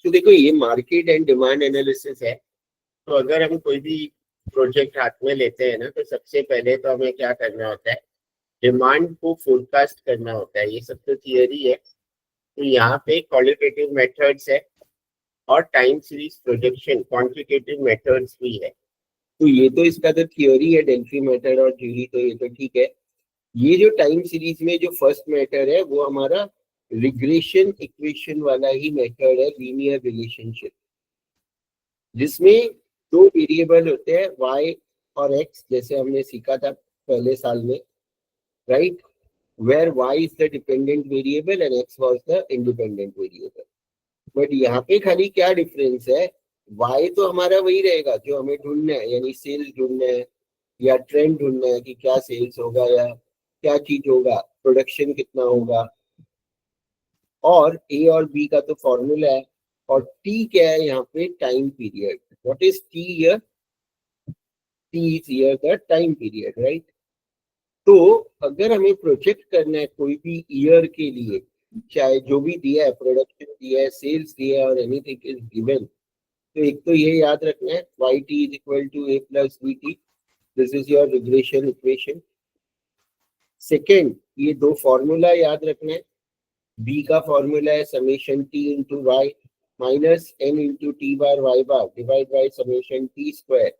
तो देखो ये मार्केट एंड डिमांड एनालिसिस है। तो अगर हम कोई भी प्रोजेक्ट हाथ में लेते हैं ना, तो सबसे पहले तो हमें क्या करना होता है, डिमांड को फोरकास्ट करना होता है। ये सब तो थियरी है। तो यहाँ पे क्वालिटेटिव मेथड्स है और time series projection quantitative methods भी है। तो ये तो इसका तो थियोरी है, डेल्फी मेथड और ज्यूरी, तो ये तो ठीक है। ये जो टाइम सीरीज में जो फर्स्ट मेथड है वो हमारा रिग्रेशन इक्वेशन वाला ही मेथड है, लीनियर रिलेशनशिप, जिसमें दो वेरिएबल होते हैं y और x, जैसे हमने सीखा था पहले साल में, right, where y is the dependent variable and x was the independent variable. But यहाँ पे खाली क्या डिफरेंस है, y तो हमारा वही रहेगा जो हमें ढूंढना है, यानी सेल्स ढूंढना है या ट्रेंड ढूंढना है कि क्या सेल्स होगा या क्या चीज होगा, प्रोडक्शन कितना होगा, और ए और बी का तो फॉर्मूला है। और टी क्या है यहाँ पे, time period. What is T here, T is here the time period, right. तो अगर हमें प्रोजेक्ट करना है कोई भी ईयर के लिए, चाहे जो भी दिया है, प्रोडक्शन दिया है, सेल्स दिया है और एनीथिंग इज गिवन, तो एक तो ये याद रखना है y t is equal to a plus b t, this is your regression equation. Second, ये दो फॉर्मूला याद रखना है। बी का फॉर्मूला है summation T into Y minus N into T bar Y bar divide by summation T square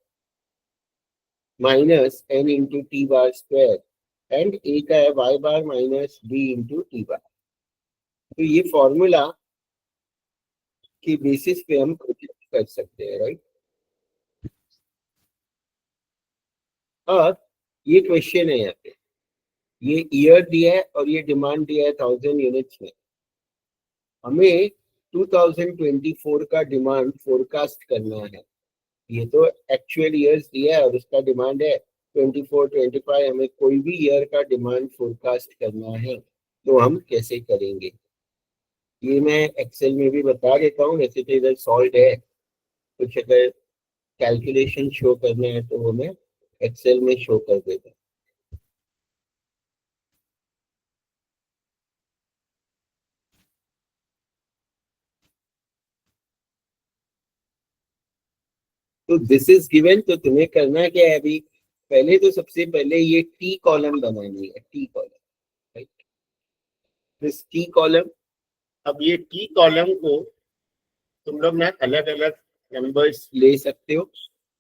minus N into T bar square, and A का है Y bar minus B into T bar. तो ये formula के basis पे हम project कर सकते हैं, राइट। अब ये क्वेश्चन है यहाँ पे, ये ईयर दिया है और ये डिमांड दिया है 1000 यूनिट्स में। हमें 2024 का डिमांड फोरकास्ट करना है। ये तो एक्चुअल ईयर्स दिया है और उसका डिमांड है 24 25। हमें कोई भी ईयर का डिमांड फोरकास्ट करना है, तो हम कैसे करेंगे, ये मैं एक्सेल में भी बता देता हूँ। वैसे तो इधर सॉल्व है, कुछ अगर कैलकुलेशन शो करने हैं तो वो मैं एक्सेल में शो कर देता हूँ। तो दिस इज गिवन, तो तुम्हें करना क्या है अभी, पहले तो सबसे पहले ये टी कॉलम बनानी है, T column, right, this T column. अब ये टी कॉलम को तुम लोग ना अलग अलग नंबर्स ले सकते हो।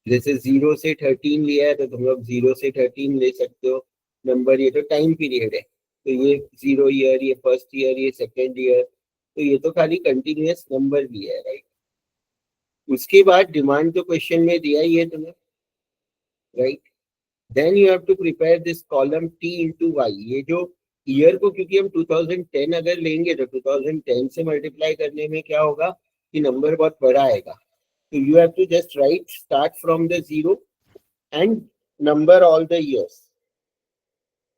जैसे 0 से 13 लिया है तो तुम लोग 0 से 13 ले सकते हो नंबर। ये तो टाइम पीरियड है, तो ये 0 ईयर, ये फर्स्ट ईयर, ये सेकेंड ईयर, तो ये तो खाली कंटिन्यूअस नंबर भी है, राइट। उसके बाद डिमांड तो क्वेश्चन में दिया ही है तुम्हें, right. Then you have to prepare this column t into y. ये जो ईयर को, क्योंकि हम 2010 अगर लेंगे तो 2010 से मल्टीप्लाई करने में क्या होगा कि नंबर बहुत बड़ा आएगा। तो you have to just write start from the 0 and number all the years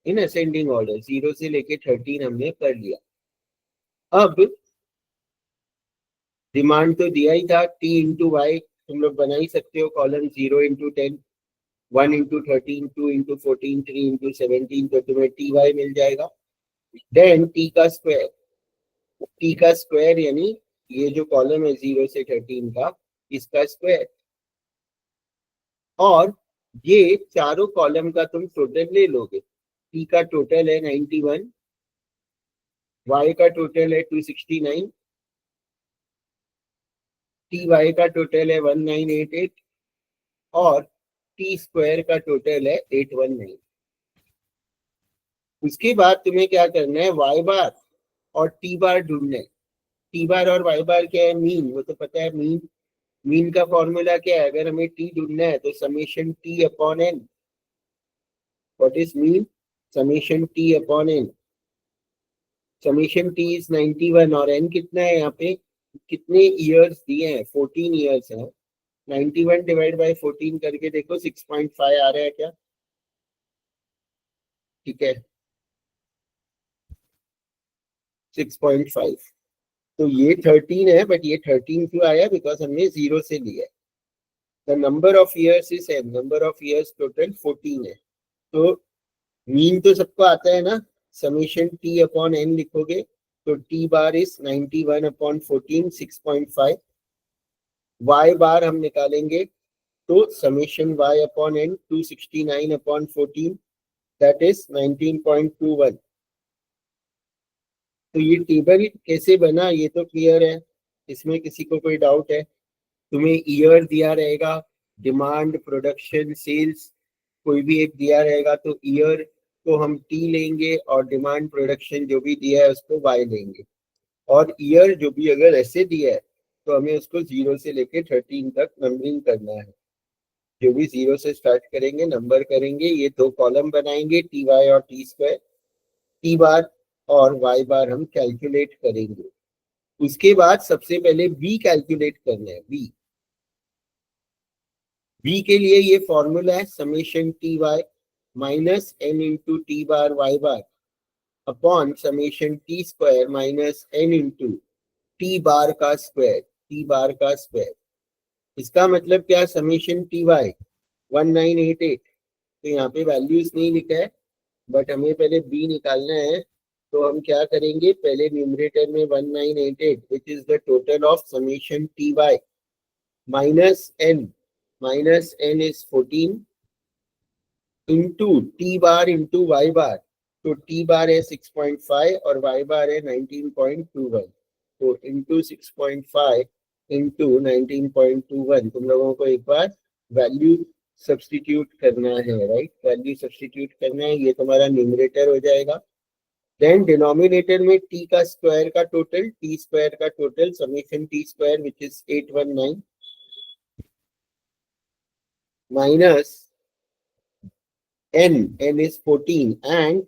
in ascending order. 0 से लेके 13 हमने कर लिया। अब डिमांड तो दिया ही था, टी इंटू वाई तुम लोग बना ही सकते हो column. 0 into 10, 1 into 13, 2 into 14, 3 into 17, तो तुम्हें टी वाई मिल जाएगा। देन टी का स्क्वायर, टी का स्क्वायर यानी ये जो कॉलम है 0 से 13 का, इसका स्क्वायर। और ये चारों कॉलम का तुम टोटल ले लोगे। टी का टोटल है 91, वाई का टोटल है 269, टी वाई का टोटल है 1988 और टी स्क्वायर का टोटल है 819। उसके बाद तुम्हें क्या करना है, वाई बार और टी बार ढूंढना है। टी बार और वाई बार क्या है, मीन, वो तो पता है। मीन, मीन का फॉर्मूला क्या है, अगर हमें टी ढूंढना है तो summation t upon n. What is mean, summation t upon n. Summation t is 91 और एन कितना है, यहाँ पे कितने ईयर्स दिए हैं, 14 ईयर्स है। 91 डिवाइड बाय 14 करके देखो 6.5 आ रहा है क्या, ठीक है 6.5। तो ये 13 है, बट ये 13 क्यों आया, बिकॉज हमने 0 से लिया है। The number of years is an, number of years total 14 है। तो मीन तो सबको आता है ना, समेशन टी अपॉन एन लिखोगे तो T bar is 91 upon 14, 6.5। y बार हम निकालेंगे तो summation y upon n 269 upon 14 that is 19.21। तो ये टेबल कैसे बना ये तो क्लियर है, इसमें किसी को कोई डाउट है? तुम्हें ईयर दिया रहेगा, डिमांड, प्रोडक्शन, सेल्स, कोई भी एक दिया रहेगा तो ईयर को हम टी लेंगे और डिमांड प्रोडक्शन जो भी दिया है उसको वाई लेंगे। और ईयर जो भी अगर ऐसे दिया है तो हमें उसको 0 से लेके 13 तक नंबरिंग करना है। जो भी 0 से स्टार्ट करेंगे नंबर करेंगे, ये दो कॉलम बनाएंगे टी वाई और टी स्क्वायर, टी बार और वाई बार हम कैलकुलेट करेंगे। उसके बाद सबसे पहले बी कैलकुलेट करना है। बी के लिए ये फॉर्मूला है summation T Y minus N into T bar Y bar upon summation T square minus N into T bar का स्क्वायर, टी बार का स्क्वायर। इसका मतलब क्या, समेशन टी वाई 1988, तो यहाँ पे वैल्यूज नहीं लिखा है बट हमें पहले बी निकालना है। तो हम क्या करेंगे, पहले न्यूमरेटर में 1988 which is the total of summation T Y minus N is 14 into T bar into Y bar. तो टी बार है 6.5 और वाई बार है 19.21, तो इंटू 6.5 इंटू 19.21। तुम लोगों को एक बार वैल्यू सब्स्टिट्यूट करना है, राइट? वैल्यू सब्स्टिट्यूट करना है, ये तुम्हारा न्यूमरेटर हो जाएगा। देन डिनोमिनेटर में टी का स्क्वायर का टोटल, टी स्क्वायर का total summation T square which is 819 minus n is 14 and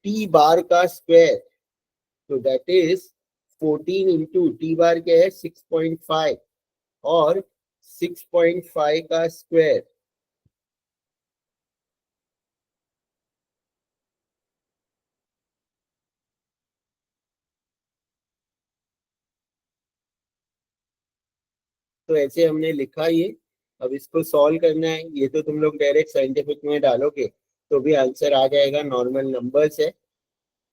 t बार का स्क्वायर, तो that is 14 into T bar क्या है 6.5 और 6.5 का स्क्वायर, तो ऐसे हमने लिखा ये। अब इसको सॉल्व करना है, ये तो तुम लोग डायरेक्ट साइंटिफिक में डालोगे तो भी आंसर आ जाएगा, नॉर्मल नंबर्स है।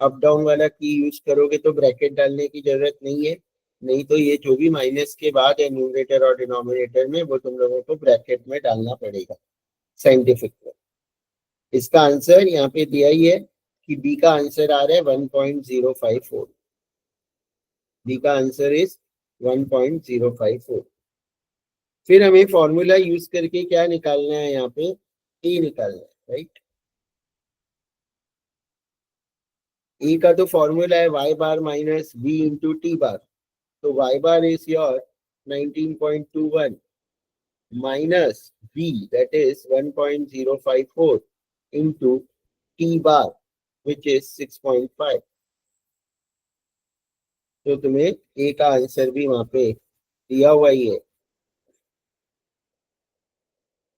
अप डाउन वाला की यूज करोगे तो ब्रैकेट डालने की जरूरत नहीं है, नहीं तो ये जो भी माइनस के बाद है न्यूमरेटर और डिनोमिनेटर में वो तुम लोगों को ब्रैकेट में डालना पड़ेगा साइंटिफिक में। इसका आंसर यहाँ पे दिया ही है कि बी का आंसर आ रहा है 1.054। बी का आंसर इज 1.054। फिर हमें फॉर्मूला यूज करके क्या निकालना है, यहाँ पे ए निकालना है, राइट? ए का तो फॉर्मूला है Y bar minus B into T bar, तो Y bar is your 19.21 minus B that is 1.054 into T bar which is 6.5। तो तुम्हें ए का आंसर भी वहां पे दिया हुआ ही है,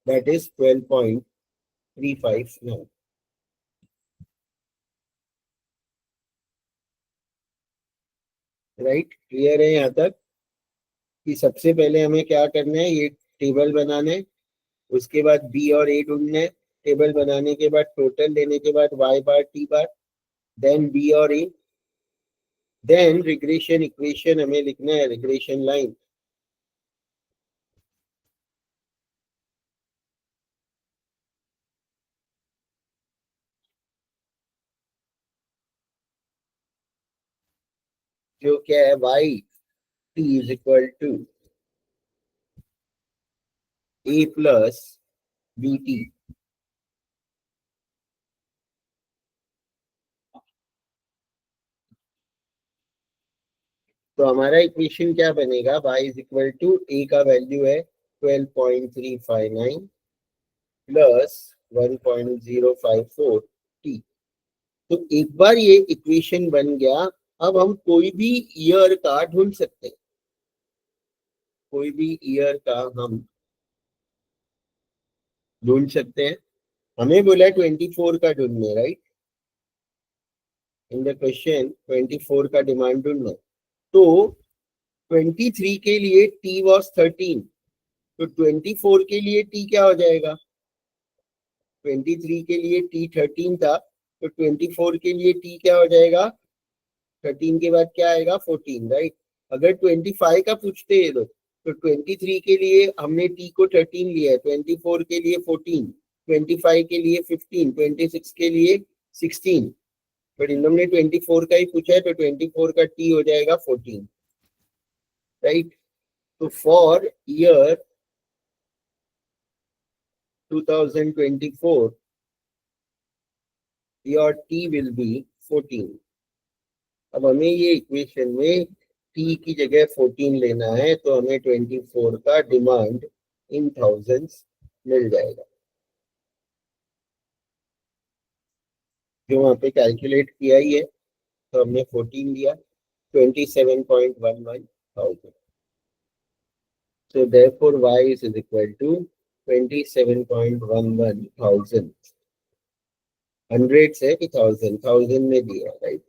दैट इज 12.359। राइट, क्लियर है यहाँ तक कि सबसे पहले हमें क्या करना है, ये टेबल बनाना है, उसके बाद बी और ए ढूंढना है, टेबल बनाने के बाद टोटल लेने के बाद वाई बार टी बार, देन बी और ए, देन रिग्रेशन इक्वेशन हमें लिखना है, रिग्रेशन लाइन। जो क्या है, y t is equal to a plus b t. तो हमारा इक्वेशन क्या बनेगा, y is equal to a का वैल्यू है 12.359 प्लस 1.054 टी। तो एक बार ये इक्वेशन बन गया, अब हम कोई भी ईयर का ढूंढ सकते हैं, कोई भी ईयर का हम ढूंढ सकते हैं। हमें बोला 24 का ढूंढना है, राइट? इन द क्वेश्चन 24 का डिमांड ढूंढना है। तो 23 के लिए टी वॉज 13, तो 24 के लिए टी क्या हो जाएगा, 23 के लिए टी 13 था, तो 24 के लिए टी क्या हो जाएगा, 13 के बाद क्या आएगा 14, राइट? अगर 25 का पूछते हैं लोग तो 23 के लिए हमने टी को 13 लिया है, 24 के लिए 14, 25 के लिए 15, 26 के लिए 16, बट इन लोगों ने 24 का ही पूछा है, तो 24 का टी हो जाएगा 14, राइट। तो for year 2024 your T will be 14। अब हमें ये इक्वेशन में टी की जगह 14 लेना है, तो हमें 24 का डिमांड इन थाउजेंड्स मिल जाएगा, जो वहां पे कैलकुलेट किया ही है, तो हमने 14 लिया, 27.11 thousand. So therefore y is equal to 27.11 thousand. Hundred है कि थाउजेंड, थाउजेंड में दिया, राइट।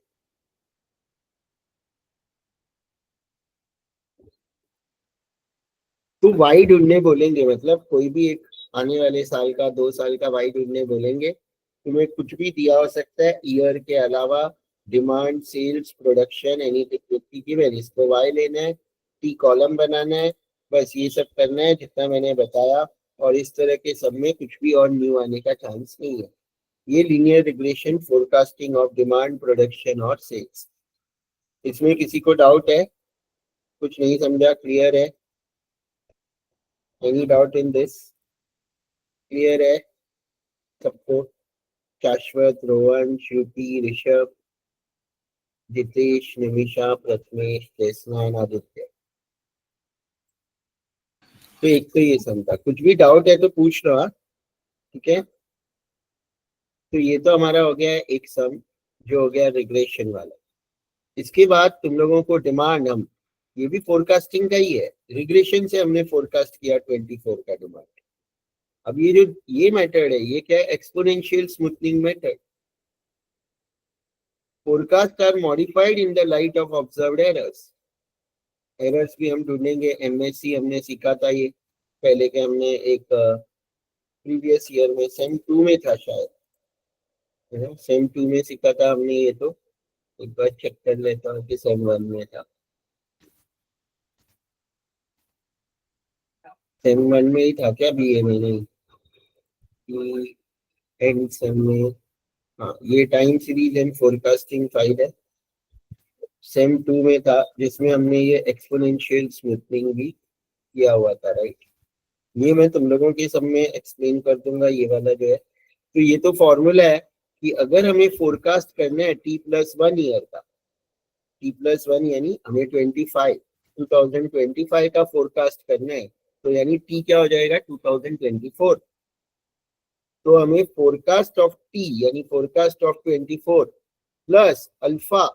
तो वाई ढूंढने बोलेंगे, मतलब कोई भी एक आने वाले साल का 2 साल का वाई ढूंढने बोलेंगे, तुम्हें कुछ भी दिया हो सकता है ईयर के अलावा, demand, sales, production, anything given, इसको वाई लेना है, टी कॉलम बनाना है, बस ये सब करना है जितना मैंने बताया। और इस तरह के सब में कुछ भी और न्यू आने का चांस नहीं है। ये linear regression forecasting of demand, production और सेल्स। इसमें किसी को डाउट है? कुछ नहीं समझा? क्लियर है? Any doubt in this? Clear है सबको? शाश्वत, रोहन, श्रुति, ऋषभ, जितेश, निमिषा, प्रथमेश, जयस्नान, आदित्य। तो एक तो ये समझा, कुछ भी डाउट है तो पूछ लो, हाँ? ठीक है। तो ये तो हमारा हो गया है एक सम, जो हो गया रिग्रेशन वाला। इसके बाद तुम लोगों को डिमांड, हम ये भी फोरकास्टिंग का ही है, रिग्रेशन से हमने फोरकास्ट किया 24 का डिमांड। अब ये जो ये मेथड है, ये क्या है? Exponential smoothening method. Forecast are modified in the light of observed errors. Errors भी हम ढूंढेंगे। एमएससी हमने सीखा था, ये पहले के हमने एक प्रीवियस ईयर में सेम 2 में था शायद, है ना? सेम 2 में सीखा था हमने ये, तो एक बार चेक कर लेता हूँ कि सेम 1 में था। सेम 1 में ही था क्या? बीए में नहीं, एंड सेम में। हाँ, ये time series and forecasting file है, सेम 2 में था, जिसमें हमने ये एक्सपोनेंशियल स्मूथनिंग भी किया हुआ था, राइट। ये मैं तुम लोगों के सब में एक्सप्लेन कर दूंगा, ये वाला जो है। तो ये तो फॉर्मूला है कि अगर हमें फोरकास्ट करना है T+1 ईयर का, T+1 यानी हमें 2025 का फोरकास्ट करना है, तो यानी टी क्या हो जाएगा? 2024। तो हमें फोरकास्ट ऑफ टी यानी forecast of 24 plus alpha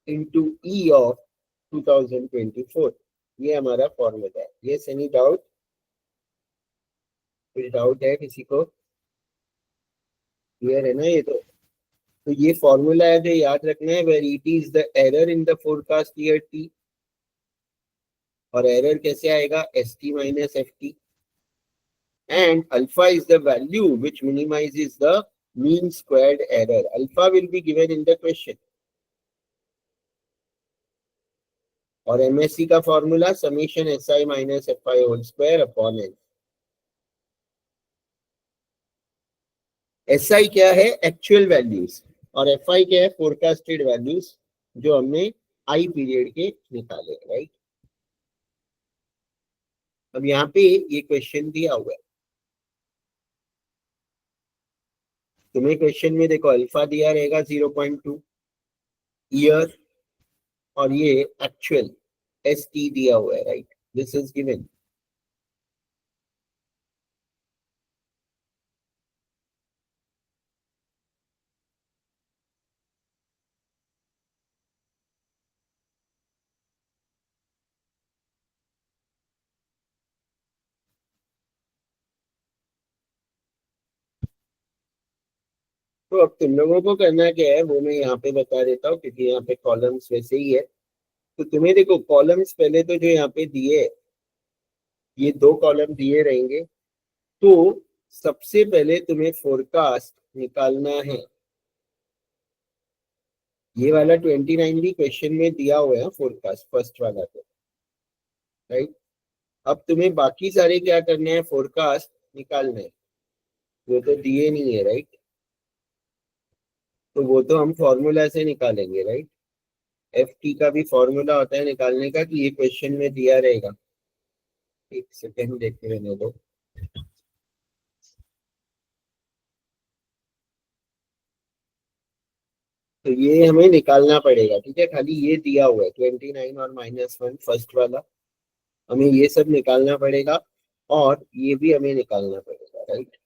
into E of 2024, ये हमारा फॉर्मूला है। Yes, any doubt? कुछ डाउट है किसी को? क्लियर है ना ये? तो ये फॉर्मूला है जो याद रखना है, where it is the error in the forecast year t. और एरर कैसे आएगा? S T minus F t, and alpha is the value which minimizes the mean squared error. Alpha will be given in the question. और MSC का formula summation s i minus f i whole square upon n. S i क्या है? Actual values, और f i क्या है? Forecasted values, जो हमने आई period के निकाले, राइट। अब यहाँ पे ये क्वेश्चन दिया हुआ है तुम्हें, क्वेश्चन में देखो अल्फा दिया रहेगा 0.2 ईयर, और ये एक्चुअल एस टी दिया हुआ है, राइट। This is given. तो अब तुम लोगों को करना क्या है वो मैं यहाँ पे बता देता हूँ, क्योंकि यहाँ पे कॉलम्स वैसे ही है। तो तुम्हें देखो कॉलम्स पहले तो जो यहाँ पे दिए, ये 2 कॉलम दिए रहेंगे। तो सबसे पहले तुम्हें फोरकास्ट निकालना है, ये वाला 29 भी क्वेश्चन में दिया हुआ है फोरकास्ट, फर्स्ट वाला तो, राइट। अब तुम्हें बाकी सारे क्या करने हैं, फोरकास्ट निकालने हैं, वो तो दिए नहीं है राइट, तो वो तो हम फॉर्मूला से निकालेंगे राइट। एफ टी का भी फॉर्मूला होता है निकालने का, कि ये क्वेश्चन में दिया रहेगा। एक सेकेंड देखते रहने दो। तो ये हमें निकालना पड़ेगा, ठीक है, खाली ये दिया हुआ है 29 और -1 फर्स्ट वाला, हमें ये सब निकालना पड़ेगा, और ये भी हमें निकालना पड़ेगा राइट।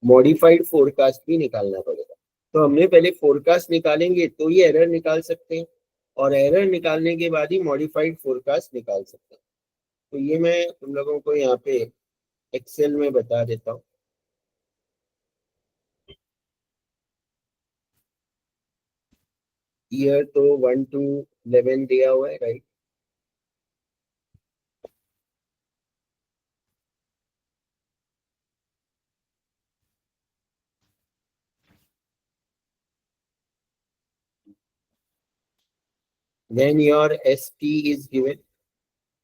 मॉडिफाइड फोरकास्ट भी निकालना पड़ेगा। तो हमने पहले फोरकास्ट निकालेंगे तो ये एरर निकाल सकते हैं, और एरर निकालने के बाद ही मॉडिफाइड फोरकास्ट निकाल सकते हैं। तो ये मैं तुम लोगों को यहाँ पे एक्सेल में बता देता हूँ। ईयर तो 1 to 11 दिया हुआ है right. Then your ST is given,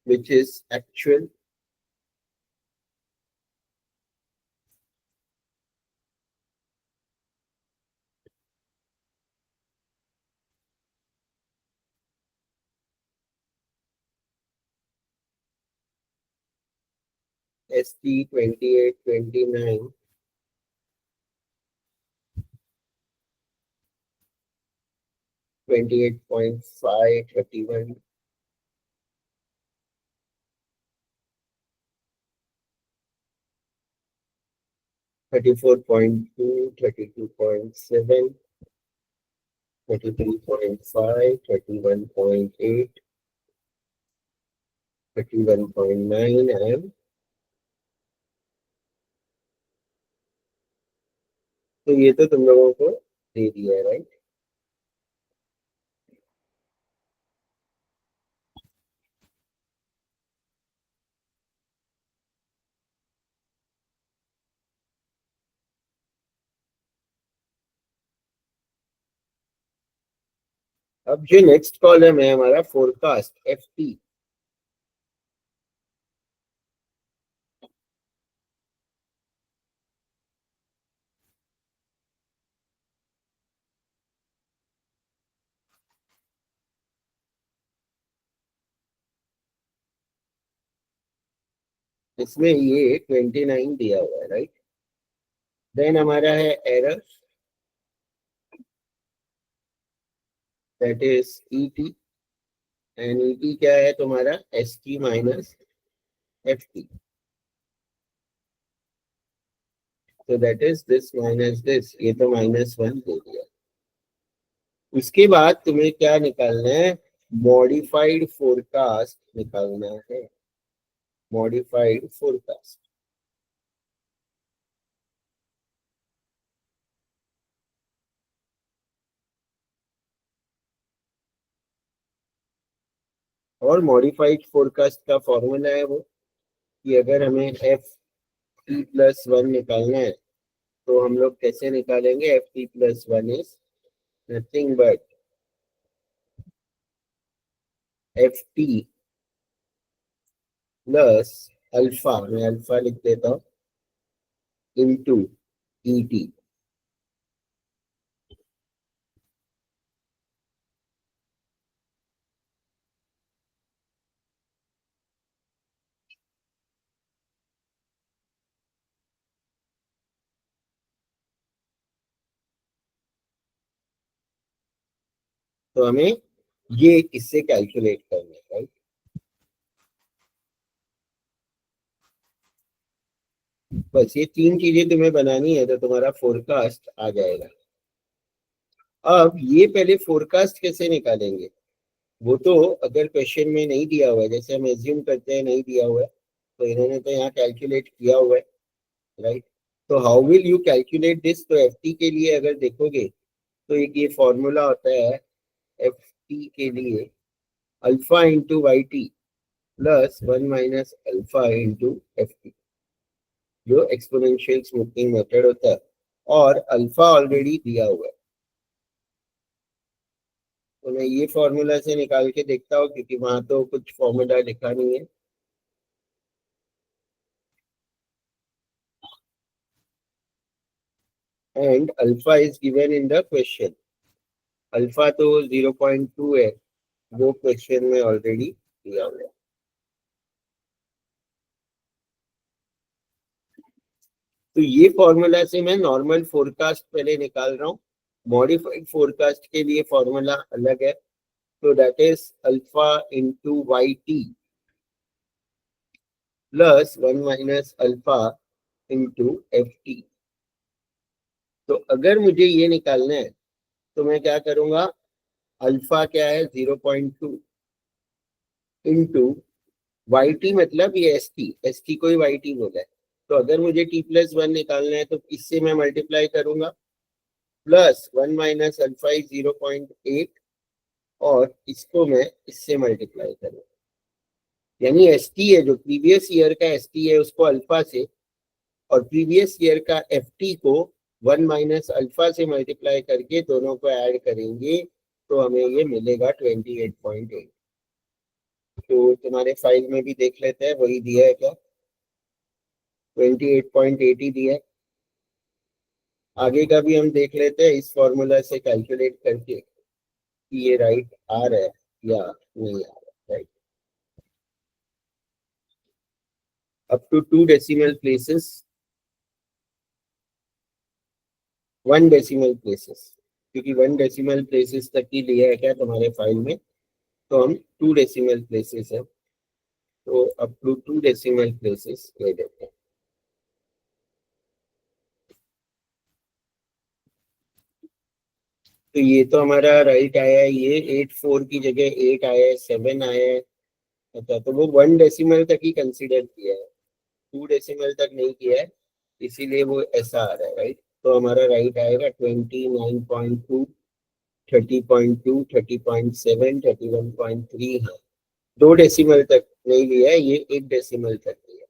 which is actual. ST 28, 29, 28.5, 31, 34.2, 32.7, 33.5, 31.8, 31.9 and तो ये तो तुम लोगों को दे दिया है राइट। अब जो नेक्स्ट कॉलम है हमारा फोरकास्ट एफ टी, इसमें ये 29 दिया हुआ है राइट। देन हमारा है error, that is E T, and E T क्या है तुम्हारा, S T minus F T, तो that is this minus this, ये तो -1 दे दिया। उसके बाद तुम्हें क्या निकालना है, मॉडिफाइड फोरकास्ट निकालना है, मॉडिफाइड फोरकास्ट। और मॉडिफाइड फोरकास्ट का फॉर्मूला है वो, कि अगर हमें एफ टी प्लस वन निकालना है तो हम लोग कैसे निकालेंगे, F T plus one is nothing but F T plus alpha, मैं अल्फा लिख देता हूँ, इंटू ई टी। तो हमें ये इससे कैलकुलेट करना है राइट। बस ये तीन चीजें तुम्हें बनानी है तो तुम्हारा फोरकास्ट आ जाएगा। अब ये पहले फोरकास्ट कैसे निकालेंगे, वो तो अगर क्वेश्चन में नहीं दिया हुआ है, जैसे हम एज्यूम करते हैं नहीं दिया हुआ है, तो इन्होंने तो यहाँ कैलकुलेट किया हुआ है राइट। तो how will you calculate this, तो एफ टी के लिए अगर देखोगे तो एक ये फॉर्मूला होता है एफ टी के लिए, alpha into y t plus 1 - alpha into f t, जो एक्सपोनेंशियल स्मूथिंग मेथड होता है, और अल्फा ऑलरेडी दिया हुआ है। तो मैं ये फॉर्मूला से निकाल के देखता हूँ, क्योंकि वहां तो कुछ फॉर्मूला लिखा नहीं है। And alpha is given in the question. Alpha तो 0.2 है, वो क्वेश्चन में ऑलरेडी दिया हुआ है। तो ये फॉर्मूला से मैं नॉर्मल फोरकास्ट पहले निकाल रहा हूँ, मॉडिफाइड फोरकास्ट के लिए फॉर्मूला अलग है। तो that is alpha into y t plus 1 minus alpha into f T. तो अगर मुझे ये निकालना है तो मैं क्या करूंगा, अल्फा क्या है 0.2 इंटू वाई टी, मतलब ये एस टी को ही वाई टी बोला है। तो अगर मुझे टी प्लस 1 निकालना है तो इससे मैं मल्टीप्लाई करूंगा, प्लस 1 माइनस अल्फा इज 0.8 और इसको मैं इससे मल्टीप्लाई करूंगा। यानी एस टी है, जो प्रीवियस ईयर का एस टी है उसको अल्फा से, और प्रीवियस ईयर का एफ टी को 1 माइनस अल्फा से मल्टीप्लाई करके दोनों को ऐड करेंगे तो हमें ये मिलेगा 28.8। तो तुम्हारे फाइल में भी देख लेते हैं वही दिया है क्या, 28.8 ही दिया है। आगे का भी हम देख लेते हैं इस फॉर्मूला से कैलकुलेट करके कि ये राइट आ रहा है या नहीं आ रहा है। Right, up to 2 decimal places, 1 decimal places, क्योंकि 1 डेसिमल प्लेसेस तक ही लिया है क्या तुम्हारे फाइल में, तो हम 2 डेसिमल प्लेसेस है, तो अप टू 2 डेसिमल प्लेसेस ले देते हैं। तो ये तो हमारा राइट आया है, ये 8 4 की जगह 8 आया है, 7 आया है। अच्छा, तो वो 1 डेसिमल तक ही कंसीडर किया है, 2 डेसिमल तक नहीं किया है, इसीलिए वो ऐसा आ रहा है। राइट, तो हमारा राइट आएगा 29.2, 30.2, 30.7, 31.3 है। 2 डेसिमल तक नहीं लिया है, ये 1 डेसिमल तक लिया है।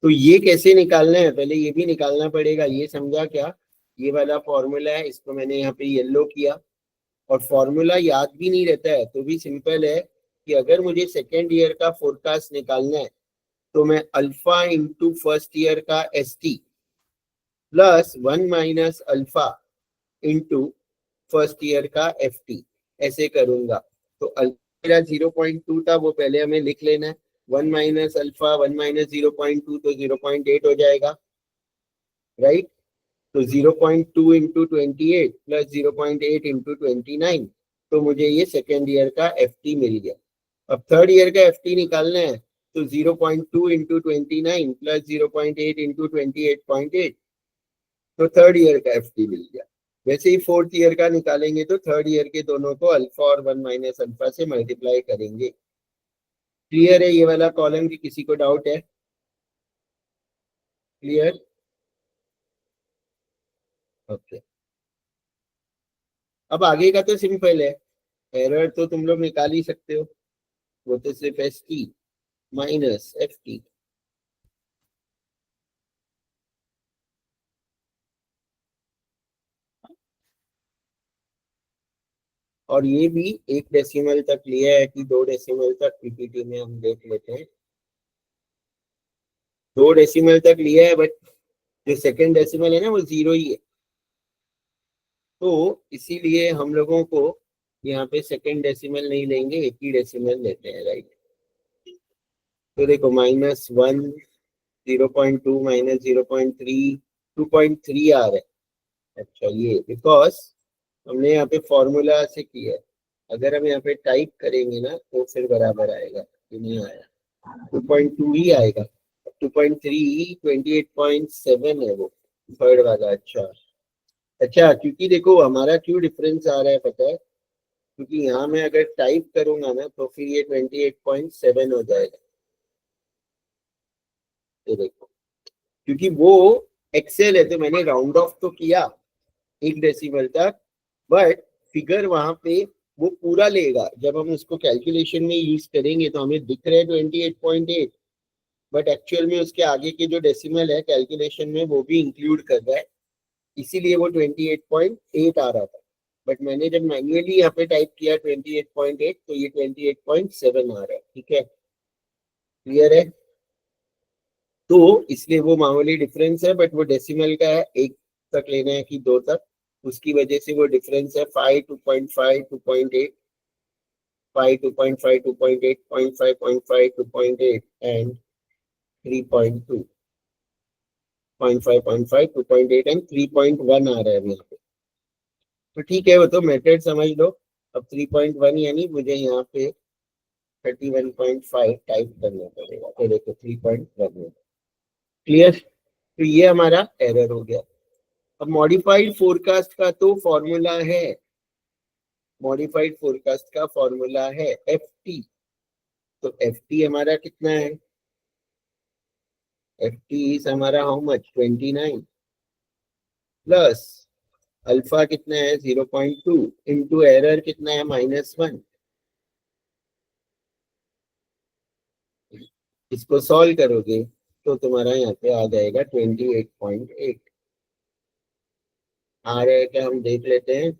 तो ये कैसे निकालना है, पहले ये भी निकालना पड़ेगा। ये समझा क्या, ये वाला फॉर्मूला है, इसको मैंने यहाँ पे येलो किया, और फॉर्मूला याद भी नहीं रहता है तो भी सिंपल है कि अगर मुझे सेकेंड ईयर का फोरकास्ट निकालना है तो मैं अल्फा इंटू फर्स्ट ईयर का S T plus 1 minus alpha into first year का एफ टी ऐसे करूंगा। तो अल्फा 0.2 था, वो पहले हमें लिख लेना है। 1 माइनस अल्फा 1 माइनस 0.2 तो 0.8 हो जाएगा। राइट, तो 0.2 इंटू 28 प्लस 0.8 इंटू 29, तो मुझे ये सेकेंड ईयर का एफ टी मिल गया। अब थर्ड ईयर का एफ टी निकालना है तो 0.2 इंटू 29 प्लस 0.8 इंटू 28.8, तो थर्ड ईयर का एफ टी मिल गया। वैसे ही फोर्थ ईयर का निकालेंगे तो थर्ड ईयर के दोनों को अल्फा और 1 माइनस अल्फा से मल्टीप्लाई करेंगे। क्लियर है ये वाला कॉलम की किसी को डाउट है? Clear, okay. अब आगे का तो सिंपल है, एरर तो तुम लोग निकाल ही सकते हो, वो तो सिर्फ S T minus F T. और ये भी 1 डेसिमल तक लिया है कि 2 डेसिमल तक, पीपीटी में हम देख लेते हैं। 2 डेसिमल तक लिया है, बट जो सेकेंड डेसिमल है ना वो 0 ही है, तो इसीलिए हम लोगों को यहाँ पे सेकेंड डेसिमल नहीं लेंगे, एक ही डेसिमल लेते हैं। राइट, तो देखो -1, 0.2 माइनस 0.3, 2.3 आ रहा है। अच्छा, ये बिकॉज हमने यहाँ पे फॉर्मूला से किया है, अगर हम यहाँ पे टाइप करेंगे ना तो फिर बराबर आएगा, ये नहीं आया, 2.2 ही आएगा। 2.3 28.7 है वो थर्ड वाला। अच्छा अच्छा, क्योंकि देखो हमारा क्यों डिफरेंस आ रहा है पता है, क्योंकि यहाँ मैं अगर टाइप करूंगा ना तो फिर ये 28.7 हो जाएगा। ये देखो, क्योंकि वो एक्सेल है तो मैंने राउंड ऑफ तो किया 1 डेसिमल तक, बट फिगर वहां पे वो पूरा लेगा। जब हम उसको कैलकुलेशन में यूज करेंगे तो हमें दिख रहा है 28.8, बट एक्चुअल में उसके आगे के जो डेसिमल है कैलकुलेशन में वो भी इंक्लूड कर रहा है, इसीलिए वो 28.8 आ रहा था। बट मैंने जब मैन्युअली यहाँ पे टाइप किया 28.8 तो ये 28.7 आ रहा है। ठीक है, क्लियर है? तो इसलिए वो मामूली डिफरेंस है, बट वो डेसिमल का है, एक तक लेना है कि 2 तक, उसकी वजह से वो डिफरेंस है 5, 2.5, 2.8, 5, 2.5, 2.8, 0.5, 0.5, 2.8 एंड 3.2, 0.5, 0.5, 2.8 एंड 3.1 आ रहा है यहाँ पे। तो ठीक है, वो तो मेथड समझ लो। अब 3.1 यानी मुझे यहाँ पे 31.5 टाइप करना पड़ेगा। तो देखो 3.1 क्लियर। तो ये हमारा एरर हो गया। अब मॉडिफाइड फोरकास्ट का तो फॉर्मूला है, मॉडिफाइड फोरकास्ट का फॉर्मूला है FT। तो FT हमारा कितना है? FT इज हमारा हाउ मच? 29 प्लस अल्फा कितना है? 0.2 इंटू एरर कितना है? -1। इसको सॉल्व करोगे तो तुम्हारा यहाँ पे आ जाएगा 28.8 आ रहा है क्या? हम देख लेते हैं।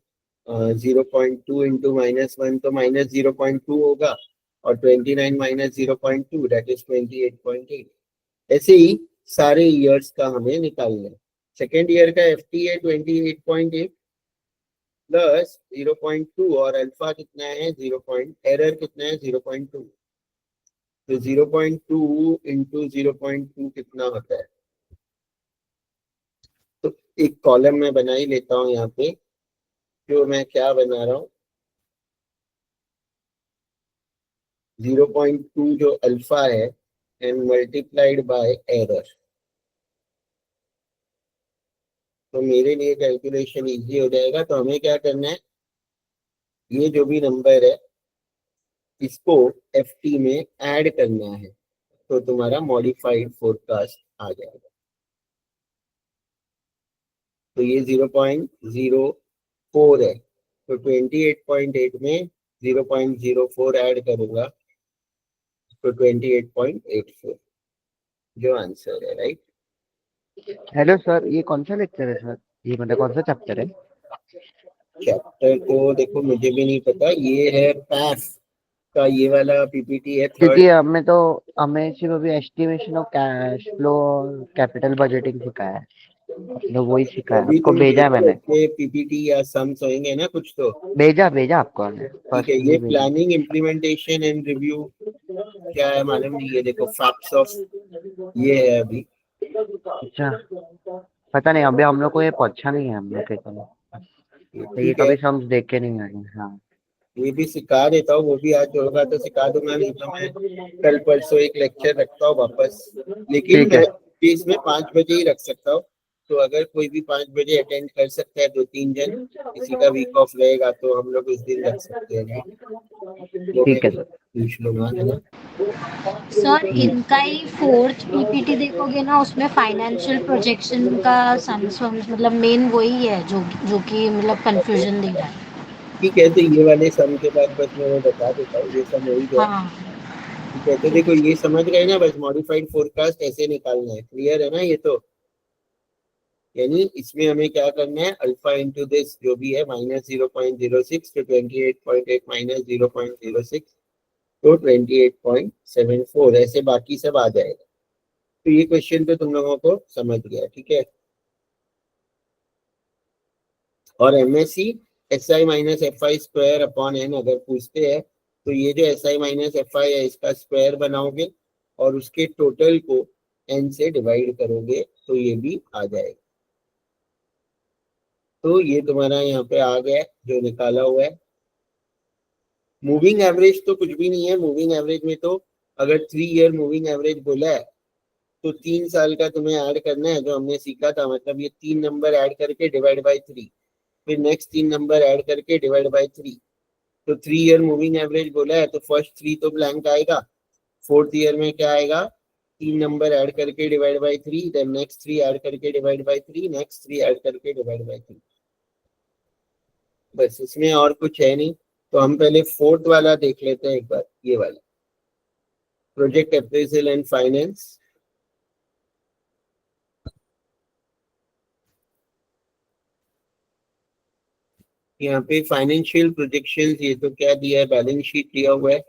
0.2 इंटू -1 तो -0.2 होगा, और 29 -0.2 दैट इज 28.8। ऐसे ही सारे ईयर्स का हमें निकालना है। सेकेंड ईयर का FT है 28.8 प्लस 0.2, और अल्फा कितना है? एरर कितना है? 0.2। तो 0.2 इंटू 0.2 कितना होता है? तो एक कॉलम में बना ही लेता हूँ यहाँ पे। जो मैं क्या बना रहा हूँ, 0.2 जो अल्फा है एंड मल्टीप्लाइड बाय एरर। तो मेरे लिए कैलकुलेशन इजी हो जाएगा। तो हमें क्या करना है, ये जो भी नंबर है इसको FT में ऐड करना है, तो तुम्हारा मॉडिफाइड फोरकास्ट आ जाएगा। तो ये 0.04 है, तो 28.8 में 0.04 ऐड करूंगा तो 28.84 जो आंसर है, राइट। हेलो सर, ये कौन सा लेक्चर है सर? ये मतलब कौन सा चैप्टर है? चैप्टर तो देखो मुझे भी नहीं पता, ये है पैफ का ये वाला PPT है क्योंकि थर्ड। हमें सिर्फ अभी एस्टिमेशन ऑफ कैश फ्लो और कैपिटल बजटिंग सिखाया है, तो वही तो सिखाया है, अभी आपको तुम भेजा है देखो मैंने। कि PPT या सम्स होंगे ना कुछ तो। भेजा भेजा आपको मैंने, ठीक है, ये पर्सनली भेजा। प्लानिंग इम्प्लीमेंटेशन एंड रिव्यू क्या है मालूम नहीं। ये देखो फैक्ट्स ऑफ ये है अभी। अच्छा, पता नहीं, अभी हम लोग को ये पहुंचा नहीं है हम लोग के तो। तो ये ठीक है, कभी समझ देख के नहीं आए। हाँ ये भी सिखा देता हूँ, वो भी आज होगा तो सिखा दूंगा, नहीं तो मैं कल परसों एक लेक्चर रखता हूँ वापस। लेकिन ठीक है। मैं इसमें 5 बजे ही रख सकता हूँ। तो अगर कोई भी 5 बजे अटेंड कर सकता है, 2-3 जन, किसी का वीक ऑफ रहेगा तो हम लोग उस दिन रख सकते हैं, राइट। वो ठीक है मेरे सर। पूछ लूंगा, है ना। सर इनका ही फोर्थ पीपीटी देखोगे ना, उसमें फाइनेंशियल प्रोजेक्शन का सम्स मतलब मेन वही है जो कि मतलब कंफ्यूजन दे रहा है। ठीक है, तो ये वाले सम के बाद बस मैं बता देता हूँ, ये सम हो ही गया। हाँ ठीक है, तो देखो ये समझ गए ना, बस मॉडिफाइड फोरकास्ट ऐसे निकालना है। क्लियर है ना ये तो? यानी इसमें हमें क्या करना है, अल्फा इंटू दिस जो भी है -0.06 तो 28.8 -0.06 तो 28.74, ऐसे बाकी सब आ जाएगा। तो ये क्वेश्चन तो तुम लोगों को समझ गया, ठीक है। और MSc SI minus FI square upon n अगर पूछते हैं, तो ये जो SI माइनस FI है इसका स्क्वायर बनाओगे और उसके टोटल को n से डिवाइड करोगे तो ये भी आ जाएगा। तो ये तुम्हारा यहाँ पे आ गया जो निकाला हुआ है। मूविंग एवरेज तो कुछ भी नहीं है। मूविंग एवरेज में तो अगर 3 ईयर मूविंग एवरेज बोला है तो 3 साल का तुम्हें ऐड करना है, जो हमने सीखा था। मतलब ये 3 नंबर ऐड करके डिवाइड बाई 3, फिर नेक्स्ट 3 नंबर ऐड करके डिवाइड बाई 3। तो 3 ईयर मूविंग एवरेज बोला है तो फर्स्ट 3 तो ब्लैंक आएगा। फोर्थ ईयर में क्या आएगा, 3 नंबर ऐड करके divide by 3, then next 3 add करके डिवाइड बाई 3, नेक्स्ट 3 ऐड करके डिवाइड बाई 3। बस इसमें और कुछ है नहीं। तो हम पहले फोर्थ वाला देख लेते हैं एक बार, ये वाला प्रोजेक्ट अप्रेजल एंड फाइनेंस। यहाँ पे फाइनेंशियल प्रोजेक्शंस, ये तो क्या दिया है, बैलेंस शीट दिया हुआ है,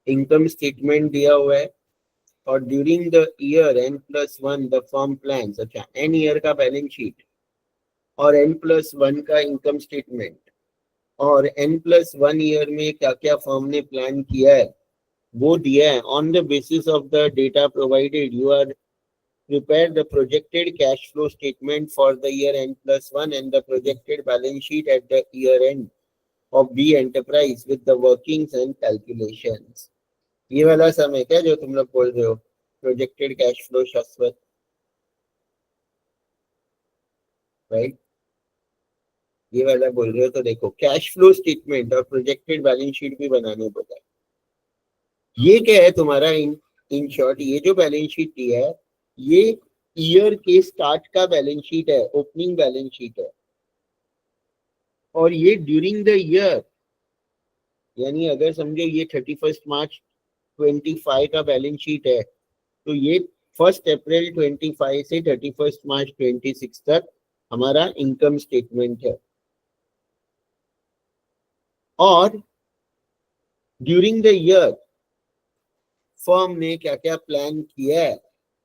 इनकम स्टेटमेंट दिया हुआ है, और during the year N+1 the firm plans, अच्छा N ईयर का बैलेंस शीट और N+1 का इनकम स्टेटमेंट और N+1 ईयर में क्या क्या फर्म ने प्लान किया है वो दिया है. On the basis of the data provided you are prepare the projected cash flow statement for the year N+1 and the projected balance sheet at the year end of B enterprise with the workings and calculations. ये वाला समय क्या जो तुम लोग बोल रहे हो प्रोजेक्टेड कैश फ्लो शाश्वत, राइट? ये वाला बोल रहे हो तो देखो कैश फ्लो स्टेटमेंट और प्रोजेक्टेड बैलेंस शीट भी बनाने बोला है. ये क्या है तुम्हारा इन शॉर्ट, ये जो बैलेंस शीट दिया है ये ईयर के स्टार्ट का बैलेंस शीट है, ओपनिंग बैलेंस शीट है. और ये ड्यूरिंग द ईयर, यानी अगर समझो ये 31 मार्च 25 का बैलेंस शीट है तो ये 1 अप्रैल 25 से 31 मार्च 26 तक हमारा इनकम स्टेटमेंट है. और ड्यूरिंग द ईयर फर्म ने क्या क्या प्लान किया है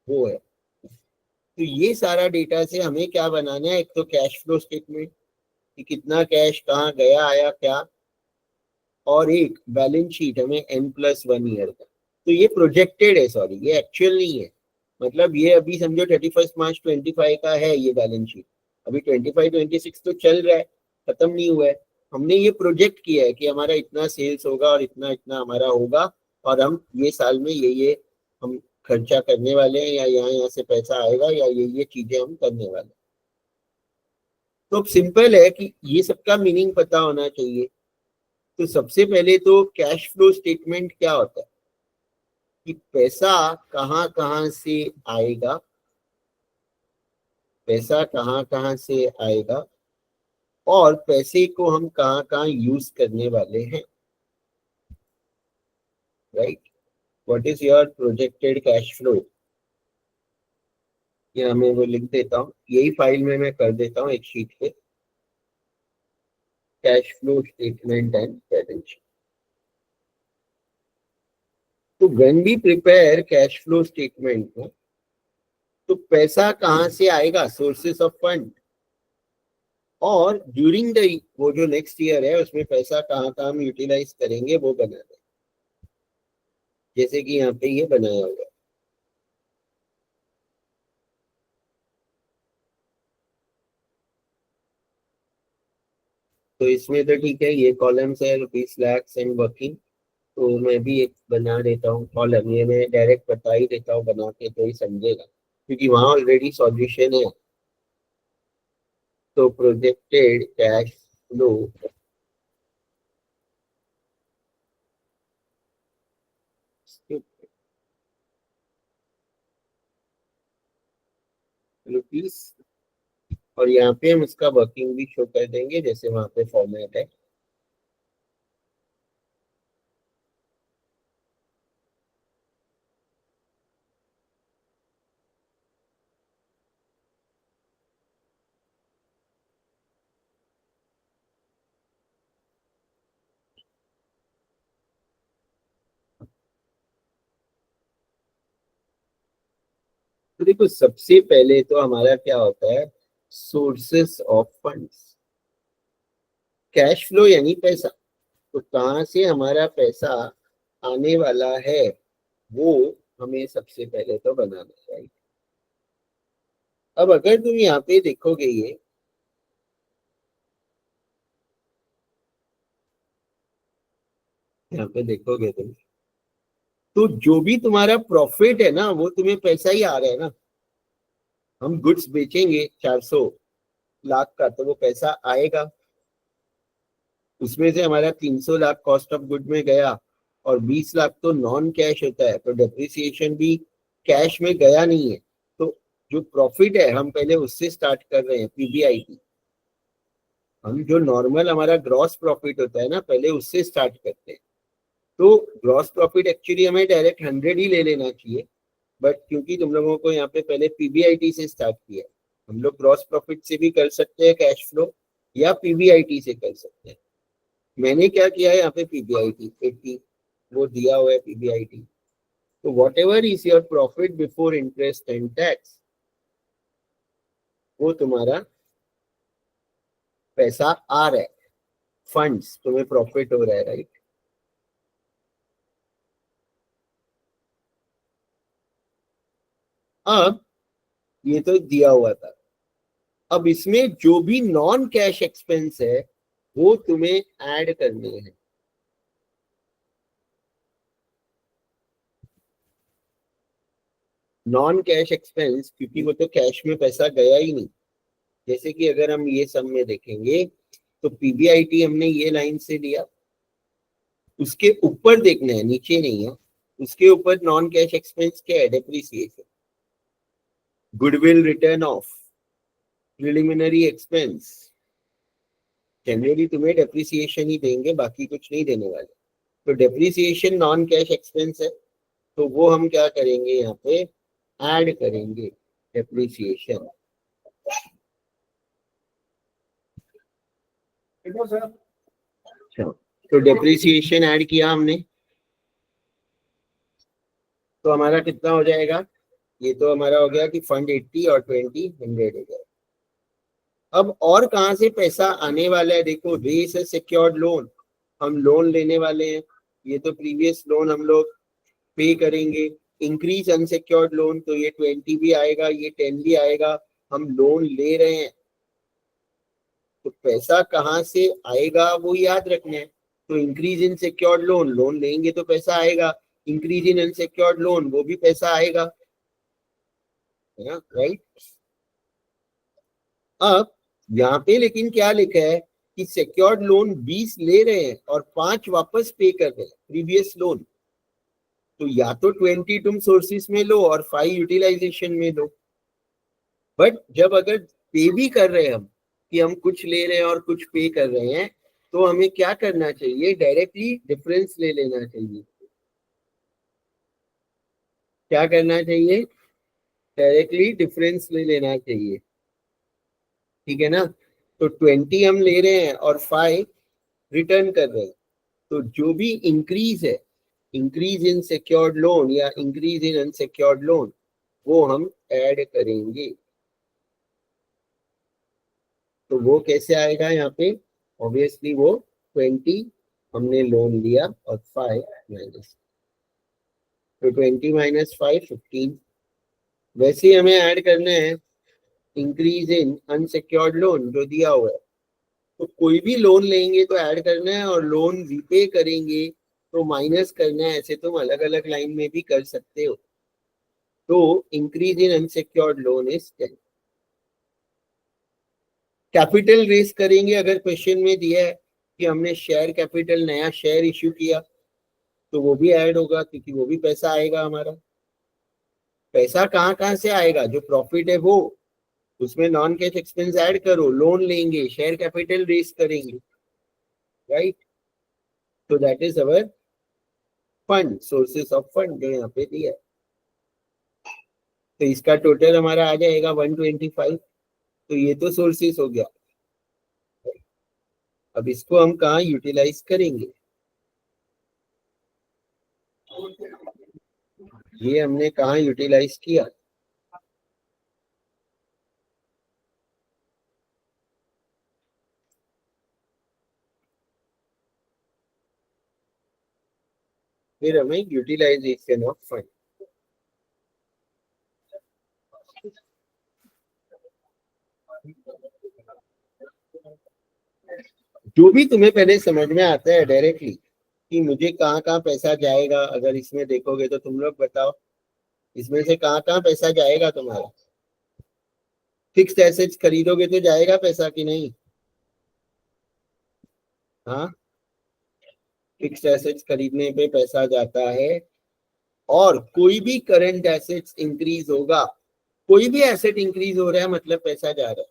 वो है. तो ये सारा डेटा से हमें क्या बनाना है, एक तो कैश फ्लो स्टेटमेंट कि कितना कैश कहाँ गया आया क्या, और एक बैलेंस शीट हमें N+1 ईयर का. तो ये प्रोजेक्टेड है, सॉरी ये एक्चुअल नहीं है. मतलब ये अभी समझो 31 मार्च 25 का है ये बैलेंस शीट, अभी 25-26 तो चल रहा है, खत्म नहीं हुआ है. हमने ये प्रोजेक्ट किया है कि हमारा इतना सेल्स होगा और इतना इतना हमारा होगा और हम ये साल में ये हम खर्चा करने वाले हैं या यहाँ से पैसा आएगा या ये चीजें हम करने वाले हैं. तो अब सिंपल है कि ये सबका मीनिंग पता होना चाहिए. तो सबसे पहले तो कैश फ्लो स्टेटमेंट क्या होता है कि पैसा कहाँ कहाँ से आएगा, पैसा कहाँ कहाँ से आएगा और पैसे को हम कहाँ कहाँ यूज करने वाले हैं, right? What is your projected cash flow. ये मैं वो लिख देता हूँ, यही फाइल में मैं कर देता हूँ एक शीट पे, cash flow statement and balance sheet. तो when we prepare cash flow statement को, तो पैसा कहाँ से आएगा, सोर्सेस ऑफ फंड, और ड्यूरिंग द वो जो नेक्स्ट ईयर है उसमें पैसा कहाँ कहाँ हम यूटिलाइज करेंगे वो बना दें, जैसे कि यहाँ पे ये बनाया हुआ है. तो इसमें तो ठीक है, ये कॉलम्स है रुपीज लैक्स एंड वर्किंग. तो मैं भी एक बना देता हूँ कॉलम, ये मैं डायरेक्ट बता ही देता हूँ बना के तो ही समझेगा क्योंकि वहाँ ऑलरेडी सॉल्यूशन है. तो प्रोजेक्टेड कैश फ्लो रुपीज, और यहाँ पे हम उसका वर्किंग भी शो कर देंगे जैसे वहाँ पे फॉर्मेट है. तो देखो सबसे पहले तो हमारा क्या होता है, sources of funds. Cash flow यानी पैसा, तो कहाँ से हमारा पैसा आने वाला है वो हमें सबसे पहले तो बनाना चाहिए. अब अगर तुम यहाँ पे देखोगे ये यहाँ पे देखोगे तुम, तो जो भी तुम्हारा प्रॉफिट है ना वो तुम्हें पैसा ही आ रहा है ना. हम गुड्स बेचेंगे 400 लाख का तो वो पैसा आएगा, उसमें से हमारा 300 लाख कॉस्ट ऑफ गुड में गया और 20 लाख तो नॉन कैश होता है, तो डेप्रिसिएशन भी कैश में गया नहीं है. तो जो प्रॉफिट है हम पहले उससे स्टार्ट कर रहे हैं, पीबीआईटी. हम जो नॉर्मल हमारा ग्रॉस प्रॉफिट होता है ना पहले उससे स्टार्ट करते हैं. तो ग्रॉस प्रॉफिट एक्चुअली हमें डायरेक्ट 100 ही ले लेना चाहिए, बट क्योंकि तुम लोगों को यहाँ पे पहले पीबीआईटी से स्टार्ट किया, हम लोग ग्रॉस प्रॉफिट से भी कर सकते हैं कैश फ्लो या पीबीआईटी से कर सकते हैं. मैंने क्या किया है यहाँ पे पीबीआईटी 80 वो दिया हुआ है पीबीआईटी. तो what ever is your profit before interest and tax, वो तुम्हारा पैसा आ रहा है, फंड्स, तुम्हें प्रॉफिट हो रहा है, राइट। अब ये तो दिया हुआ था, अब इसमें जो भी नॉन कैश एक्सपेंस है वो तुम्हें ऐड करने हैं। नॉन कैश एक्सपेंस, क्योंकि वो तो कैश में पैसा गया ही नहीं। जैसे कि अगर हम ये सब में देखेंगे तो पीबीआईटी हमने ये लाइन से लिया, उसके ऊपर देखना है, नीचे नहीं है, उसके ऊपर नॉन कैश एक्सपेंस क्या है, depreciation, goodwill return of, preliminary expense. Generally तुम्हें डेप्रिसिएशन ही देंगे, बाकी कुछ नहीं देने वाले। तो डेप्रिसिएशन नॉन कैश एक्सपेंस है, तो वो हम क्या करेंगे, यहाँ पे ऐड करेंगे डेप्रिसिएशन। तो डेप्रिसिएशन ऐड किया हमने, तो हमारा कितना हो जाएगा, ये तो हमारा हो गया कि फंड 80 और 20 100 हो गया। अब और कहाँ से पैसा आने वाला है, देखो, रेस है सिक्योर्ड लोन, हम लोन लेने वाले हैं, ये तो प्रीवियस लोन हम लोग पे करेंगे। इंक्रीज अनसिक्योर्ड लोन, तो ये 20 भी आएगा, ये 10 भी आएगा, हम लोन ले रहे हैं। तो पैसा कहाँ से आएगा वो याद रखना है। तो increase in secured loan, loan लेंगे तो पैसा आएगा, इंक्रीज इन अनसिक्योर्ड लोन, वो भी पैसा आएगा, है ना, राइट। अब यहाँ पे लेकिन क्या लिखा है कि सिक्योर्ड लोन 20 ले रहे हैं और 5 वापस पे कर रहे हैं प्रीवियस लोन। तो या तो 20 तुम सोर्सेस में लो और 5 यूटिलाइजेशन में लो। बट जब अगर पे भी कर रहे हैं हम, कि हम कुछ ले रहे हैं और कुछ पे कर रहे हैं, तो हमें क्या करना चाहिए, डायरेक्टली डिफरेंस ले लेना चाहिए। क्या करना चाहिए, डायरेक्टली डिफरेंस ले लेना चाहिए, ठीक है ना। तो 20 हम ले रहे हैं और 5 रिटर्न कर रहे हैं, तो जो भी इंक्रीज है, इंक्रीज इन सिक्योर्ड लोन या इंक्रीज इन अनसिक्योर्ड लोन, वो हम ऐड करेंगे। तो वो कैसे आएगा यहाँ पे, ऑब्वियसली वो 20 हमने लोन लिया और 5 माइनस, तो 20 माइनस 5 15। वैसे ही हमें ऐड करना है इंक्रीज इन अनसिक्योर्ड लोन जो दिया हुआ है। तो कोई भी लोन लेंगे तो ऐड करना है, और लोन रीपे करेंगे तो माइनस करना है। ऐसे तुम अलग अलग लाइन में भी कर सकते हो। तो increase in unsecured loan is 10। Capital race करेंगे, अगर क्वेश्चन में दिया है कि हमने शेयर कैपिटल, नया शेयर इश्यू किया, तो वो भी ऐड होगा, क्योंकि वो भी पैसा आएगा हमारा। पैसा कहाँ कहाँ से आएगा, जो प्रॉफिट है वो, उसमें नॉन कैश एक्सपेंस ऐड करो, लोन लेंगे, शेयर कैपिटल रेस करेंगे, राइट। तो that is our fund, sources of fund जो यहाँ पे दिया है। तो इसका टोटल हमारा आ जाएगा 125। तो ये तो सोर्सेस हो गया। अब इसको हम कहाँ यूटिलाइज करेंगे, ये हमने कहाँ यूटिलाइज किया, फिर हमें यूटिलाइजेशन ऑफ फंड। जो भी तुम्हें पहले समझ में आता है डायरेक्टली कि मुझे कहाँ कहाँ पैसा जाएगा, अगर इसमें देखोगे तो तुम लोग बताओ, इसमें से कहाँ कहाँ पैसा जाएगा तुम्हारा। फिक्स्ड एसेट्स खरीदोगे तो जाएगा पैसा कि नहीं, हाँ, फिक्स्ड एसेट्स खरीदने पे पैसा जाता है। और कोई भी करंट एसेट्स इंक्रीज होगा, कोई भी एसेट इंक्रीज हो रहा है मतलब पैसा जा रहा है।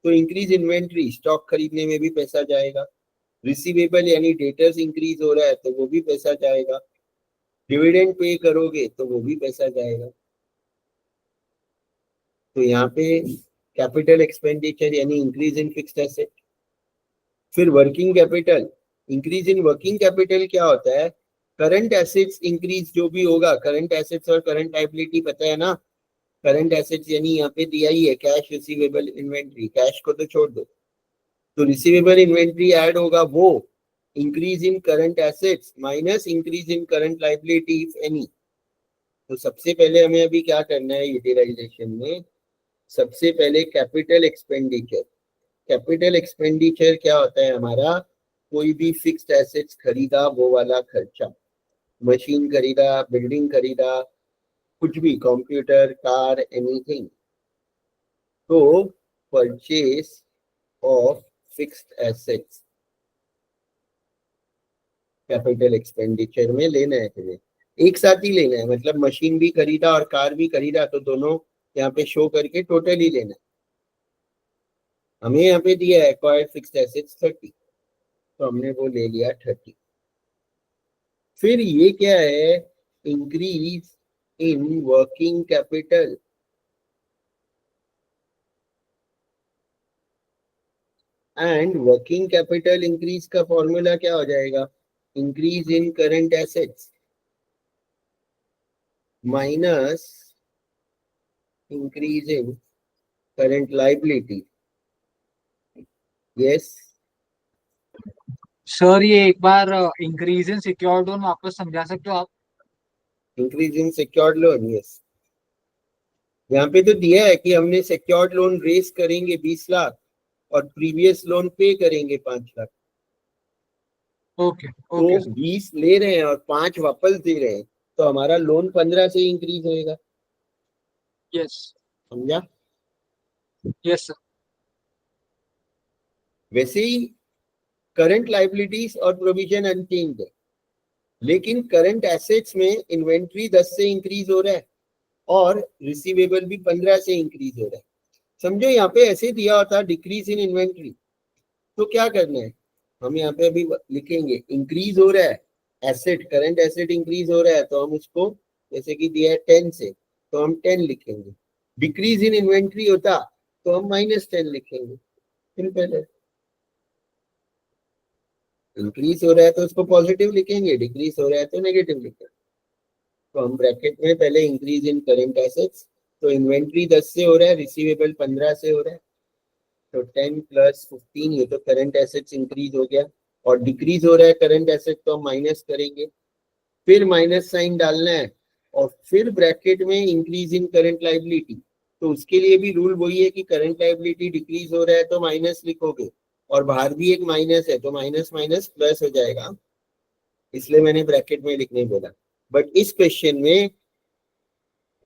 तो इंक्रीज इन्वेंट्री, स्टॉक खरीदने में भी पैसा जाएगा। रिसीवेबल यानी डेटर्स इंक्रीज हो रहा है तो वो भी पैसा जाएगा। डिविडेंड पे करोगे तो वो भी पैसा जाएगा। तो यहाँ पे कैपिटल एक्सपेंडिचर यानी इंक्रीज इन फिक्स्ड एसेट। फिर working capital, increase in working capital क्या होता है करंट एसेट्स इंक्रीज जो भी होगा, करंट एसेट्स और करंट लायबिलिटी पता है ना, करंट एसेट्स यानी यहाँ पे दिया ही है कैश, रिसीवेबल, इन्वेंट्री, कैश को तो छोड़ दो, तो रिसीवेबल इन्वेंट्री ऐड होगा, वो increase in current assets minus increase in current liability if any. तो सबसे पहले हमें अभी क्या करना है यूटिलाइजेशन में, सबसे पहले कैपिटल एक्सपेंडिचर। कैपिटल एक्सपेंडिचर क्या होता है हमारा, कोई भी फिक्स्ड एसेट्स खरीदा वो वाला खर्चा, मशीन खरीदा, बिल्डिंग खरीदा, कुछ भी, कंप्यूटर, कार, एनीथिंग, तो purchase of fixed assets capital expenditure में लेना है तुम्हें, एक साथ ही लेना है, मतलब मशीन भी खरीदा और कार भी खरीदा तो दोनों यहाँ पे शो करके टोटल ही लेना है। हमें यहाँ पे दिया है एक्वायर्ड फिक्स्ड एसेट्स 30, तो हमने वो ले लिया 30। फिर ये क्या है, increase in working capital, and working capital increase का फॉर्मूला क्या हो जाएगा, increase in current assets minus increase in current liability. Yes sir ये एक बार इंक्रीज इन सिक्योर्ड लोन वापस समझा सकते हो आप? Increase in secured loan, yes, यहाँ पे तो दिया है कि हमने सिक्योर्ड लोन रेस करेंगे 20 लाख और प्रीवियस लोन पे करेंगे 5 लाख। ओके तो ओके 20 ले रहे हैं और 5 वापस दे रहे हैं, तो हमारा लोन 15 से इंक्रीज होएगा, यस समझा। Yes sir. वैसे ही करंट लायबिलिटीज और प्रोविजन अनचेंज्ड है, लेकिन करंट एसेट्स में इन्वेंट्री 10 से इंक्रीज हो रहा है और रिसीवेबल भी 15 से इंक्रीज हो रहा है। समझो यहाँ पे ऐसे दिया होता डिक्रीज इन इन्वेंट्री, तो क्या करना है, हम यहाँ पे अभी लिखेंगे इंक्रीज हो रहा है एसेट, करंट एसेट इंक्रीज हो रहा है, तो हम उसको जैसे कि दिया है 10 से, तो हम 10 लिखेंगे। डिक्रीज इन इन्वेंट्री होता तो हम -10 लिखेंगे। सिंपल है, इंक्रीज हो रहा है तो उसको पॉजिटिव लिखेंगे, डिक्रीज हो रहा है तो नेगेटिव लिखेंगे। तो हम ब्रैकेट में पहले इंक्रीज इन करंट एसेट्स, तो इन्वेंट्री 10 से हो रहा है, रिसीवेबल 15 से हो रहा है, तो 10 + 15, ये तो करंट एसेट्स इंक्रीज हो गया, और डिक्रीज हो रहा है करंट एसेट तो हम माइनस करेंगे, फिर माइनस साइन डालना है, और फिर ब्रैकेट में इंक्रीज इन करंट लायबिलिटी। तो उसके लिए भी रूल वही है कि करंट लायबिलिटी डिक्रीज हो रहा है तो माइनस लिखोगे, और बाहर भी एक माइनस है तो माइनस माइनस प्लस हो जाएगा, इसलिए मैंने ब्रैकेट में लिखने बोला। बट इस क्वेश्चन में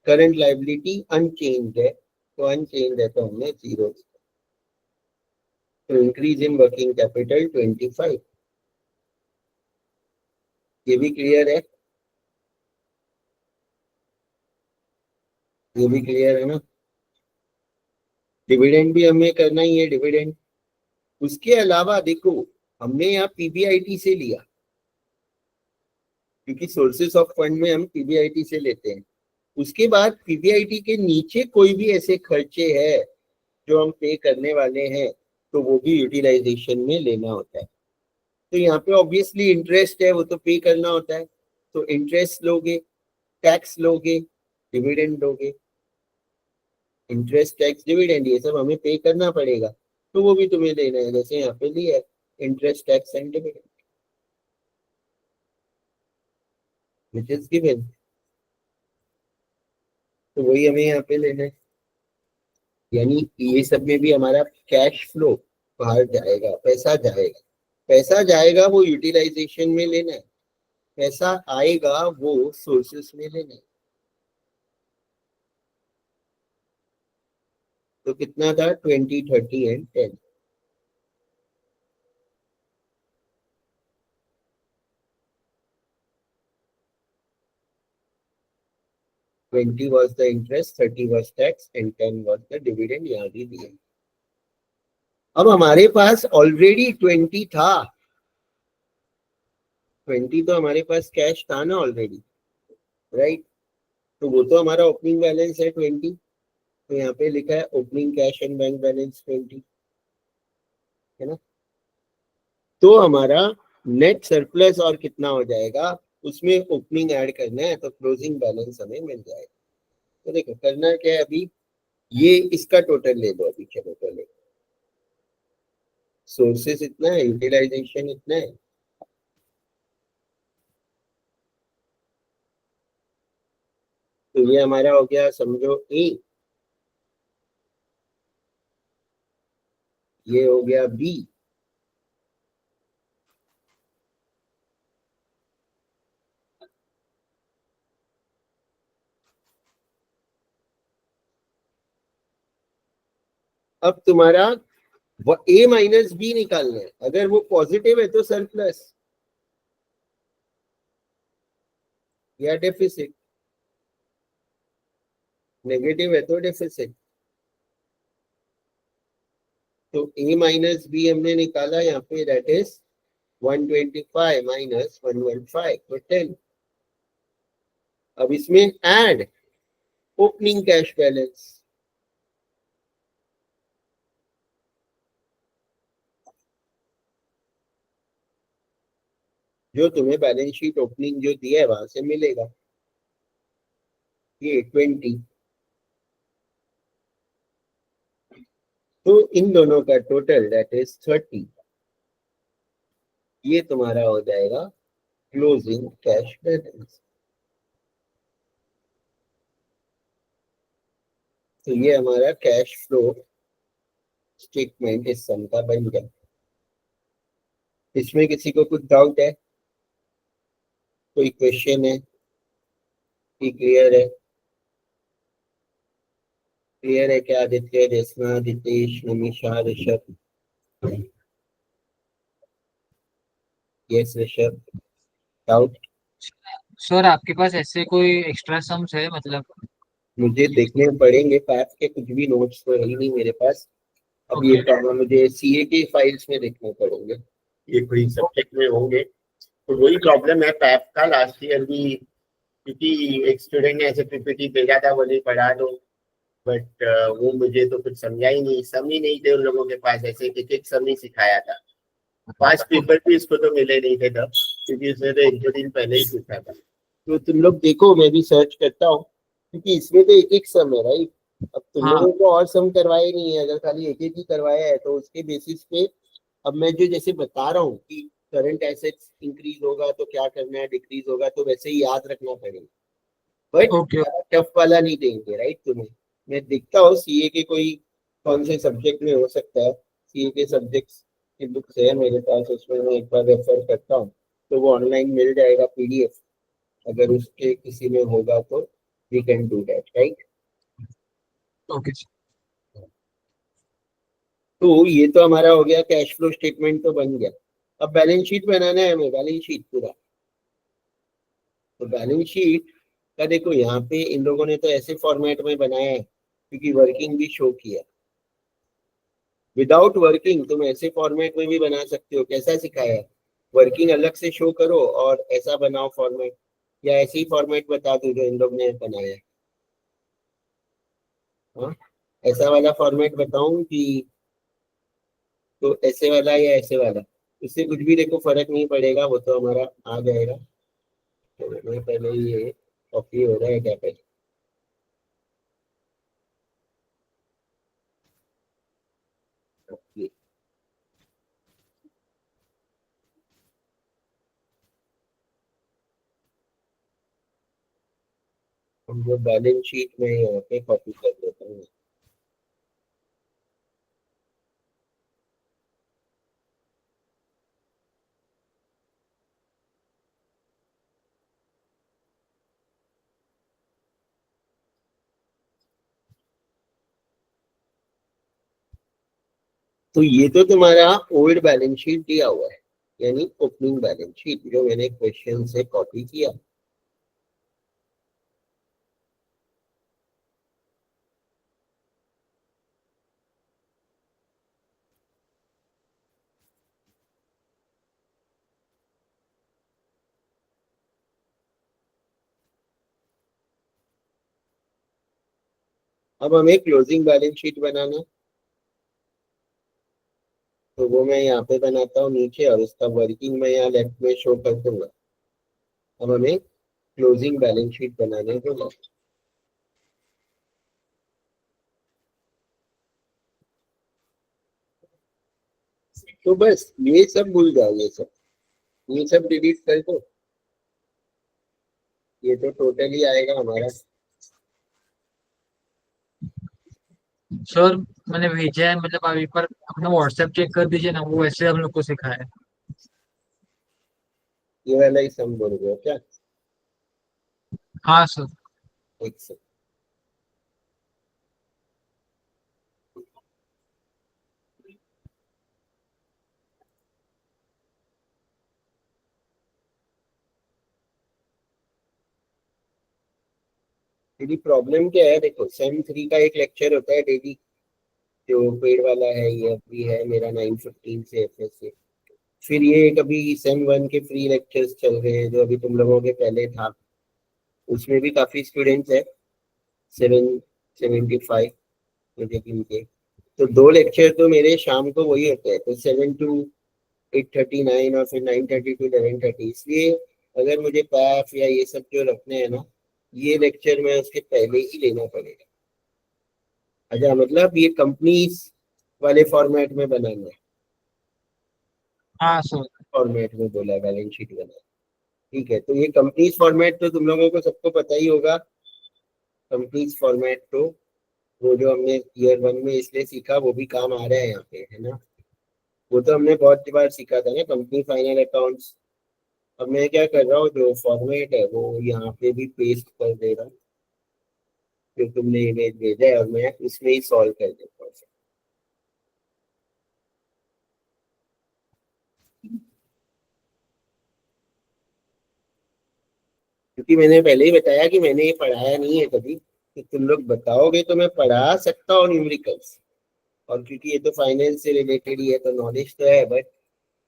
करंट लायबिलिटी अनचेंज्ड है, तो अनचेंज्ड है तो हमने 0। तो इंक्रीज इन वर्किंग कैपिटल 25, ये भी क्लियर है, ये भी क्लियर है ना। डिविडेंड भी हमें करना ही है, डिविडेंड। उसके अलावा देखो हमने यहाँ पीबीआईटी से लिया, क्योंकि सोर्सेस ऑफ फंड में हम पीबीआईटी से लेते हैं। उसके बाद पीबीआईटी के नीचे कोई भी ऐसे खर्चे हैं जो हम पे करने वाले हैं, तो वो भी यूटिलाइजेशन में लेना होता है। तो यहाँ पे ऑब्वियसली इंटरेस्ट है, वो तो पे करना होता है, तो इंटरेस्ट लोगे, टैक्स लोगे, डिविडेंड दोगे। इंटरेस्ट, टैक्स, डिविडेंड ये सब हमें पे करना पड़ेगा, तो वो भी तुम्हें देना है, जैसे यहाँ पे लिया है interest, tax and dividend which is given, तो वही हमें यहाँ पे लेना है। यानी ये सब में भी हमारा कैश फ्लो बाहर जाएगा, पैसा जाएगा, पैसा जाएगा वो यूटिलाइजेशन में लेना है, पैसा आएगा वो सोर्सेस में लेना है। तो कितना था, 20, 30 and 10। Twenty was the interest, 30 was tax and 10 was the dividend, यहाँ भी दिए। अब हमारे पास ऑलरेडी 20 था, 20 तो हमारे पास कैश था ना ऑलरेडी, राइट। तो वो तो हमारा ओपनिंग बैलेंस है 20, तो यहाँ पे लिखा है opening cash and bank balance 20, है ना। तो हमारा नेट सरप्लस और कितना हो जाएगा, उसमें ओपनिंग ऐड करना है तो क्लोजिंग बैलेंस हमें मिल जाएगा। तो देखो करना क्या है अभी, ये इसका टोटल ले लो अभी। चलो पहले सोर्सेस इतना है, यूटिलाइजेशन इतना है, तो ये हमारा हो गया समझो ए, ये हो गया बी, अब तुम्हारा वो ए माइनस बी निकालना है। अगर वो पॉजिटिव है तो सरप्लस या डेफिसिट, नेगेटिव है तो डेफिसिट। तो ए माइनस बी हमने निकाला यहाँ पे, दैट इज 125 माइनस 115 तो 10। अब इसमें ऐड ओपनिंग कैश बैलेंस, जो तुम्हें बैलेंस शीट ओपनिंग जो दिया है वहां से मिलेगा, ये 20। तो इन दोनों का टोटल दैट इज 30, ये तुम्हारा हो जाएगा क्लोजिंग कैश बैलेंस। तो ये हमारा कैश फ्लो स्टेटमेंट इस सम का बन गया। इसमें किसी को कुछ डाउट है, कोई क्वेश्चन है कि क्लियर है? क्लियर है क्या Aditya, Jasna, Ditesh, Namisha, Rishabh? Yes Rishabh, doubt? Sir आपके पास ऐसे कोई एक्स्ट्रा सम्स है मतलब? मुझे देखने पड़ेंगे, पैप के कुछ भी नोट्स तो है ही नहीं मेरे पास। अब ये काम मुझे सीए के फाइल्स में देखने पड़ेंगे, ये कोई सब्जेक्ट में होंगे। तो वही प्रॉब्लम है पैप का, लास्ट ईयर भी, क्योंकि एक स्टूडेंट ने ऐसे पीपीटी भेजा था, बोले पढ़ा दो, बट वो मुझे तो कुछ समझा ही नहीं, सम ही नहीं थे उन लोगों के पास, ऐसे एक एक सम ही सिखाया था। 5 पेपर भी इसको तो मिले नहीं थे तब, क्योंकि उसने तो 1-2 दिन पहले ही पूछा था। तो तुम लोग देखो, मैं भी सर्च करता हूँ, क्योंकि इसमें तो एक एक सम है राइट। अब तुम हाँ। लोगों को और सम करवाए नहीं है, अगर खाली एक एक ही करवाया है तो उसके बेसिस पे अब मैं जो जैसे बता रहा हूँ कि करंट एसेट्स इंक्रीज होगा तो क्या करना है, डिक्रीज होगा तो वैसे ही याद रखना पड़ेगा, बट ओके। टफ वाला नहीं देंगे राइट तुम्हें। मैं देखता हूँ सीए के कोई कौन से सब्जेक्ट में हो सकता है, सीए के सब्जेक्ट्स की बुक्स है मेरे पास, उसमें मैं एक बार रेफर करता हूँ, तो वो ऑनलाइन मिल जाएगा पीडीएफ, अगर उसके किसी में होगा तो we can do that right. Okay. तो ये तो हमारा हो गया, कैश फ्लो स्टेटमेंट तो बन गया। अब बैलेंस शीट बनाना है हमें, बैलेंस शीट पूरा। तो बैलेंस शीट का देखो यहाँ पे इन लोगों ने तो ऐसे फॉर्मेट में बनाया है क्योंकि वर्किंग भी शो किया। विदाउट वर्किंग तुम ऐसे फॉर्मेट में भी बना सकते हो, कैसा सिखाया है, वर्किंग अलग से शो करो और ऐसा बनाओ फॉर्मेट, या ऐसे ही फॉर्मेट बता दो जो इन लोग ने बनाया है। हाँ, ऐसा वाला फॉर्मेट बताऊं कि तो ऐसे वाला या ऐसे वाला, इससे कुछ भी देखो फर्क नहीं पड़ेगा, वो तो हमारा आ जाएगा। तो मैं पहले ये कॉपी हो रहा है क्या पहले, copy। हम जो बैलेंस शीट में यहाँ पे कॉपी कर देता हूँ। तो ये तो तुम्हारा ओल्ड बैलेंस शीट दिया हुआ है, यानी ओपनिंग बैलेंस शीट जो मैंने क्वेश्चन से कॉपी किया। अब हमें क्लोजिंग बैलेंस शीट बनाना, तो वो मैं यहाँ पे बनाता हूँ नीचे, और उसका वर्किंग मैं यहाँ लेफ्ट में शो कर दूंगा। अब हमें क्लोजिंग बैलेंस शीट बनाने को है। तो बस ये सब भूल जाओ, ये सब डिलीट कर दो। ये तो टोटल ही आएगा हमारा। सर मैंने भेजा है, मतलब अभी पर अपना व्हाट्सएप चेक कर दीजिए ना, वो वैसे हम लोग को सिखाया है। ये वाला ही सम बोल रहे हो क्या? हाँ सर। एक सेकंड। मेरी प्रॉब्लम क्या है, देखो सेम 3 का एक लेक्चर होता है डेली, जो पेड वाला है, ये अभी है मेरा 9:15 से एफएस से। फिर ये कभी सेम 1 के फ्री लेक्चर्स चल रहे हैं जो अभी तुम लोगों के पहले था, उसमें भी काफी स्टूडेंट्स है, 775 मुझे गिन के। तो 2 लेक्चर तो मेरे शाम को वही होते हैं, तो 7 to 8:39 और फिर 9:30 to 11:30। इसलिए अगर मुझे पैफ या ये सब जो रखने हैं ना, ये लेक्चर मैं उसके पहले ही लेना पड़ेगा। अच्छा, मतलब ये कंपनीज वाले फॉर्मेट में बनाना है, हाँ सर। फॉर्मेट में बोला बैलेंस शीट बनाना। ठीक है, तो ये कंपनीज फॉर्मेट तो तुम लोगों को सबको पता ही होगा। कंपनीज फॉर्मेट तो वो जो हमने ईयर 1 में इसलिए सीखा, वो भी काम आ रहा है यहाँ पे, है ना। वो तो हमने बहुत बार सीखा था ना, कंपनी फाइनल अकाउंट्स। अब मैं क्या कर रहा हूँ, जो फॉर्मेट है वो यहाँ पे भी पेस्ट कर दे रहा हूँ, जो तुमने इमेज भेजा है, और मैं उसमें ही सॉल्व कर देता हूँ। क्योंकि मैंने पहले ही बताया कि मैंने ये पढ़ाया नहीं है कभी, तो तुम लोग बताओगे तो मैं पढ़ा सकता हूँ न्यूमेरिकल्स। और क्योंकि ये तो फाइनेंस से रिलेटेड ही है, तो नॉलेज तो है, बट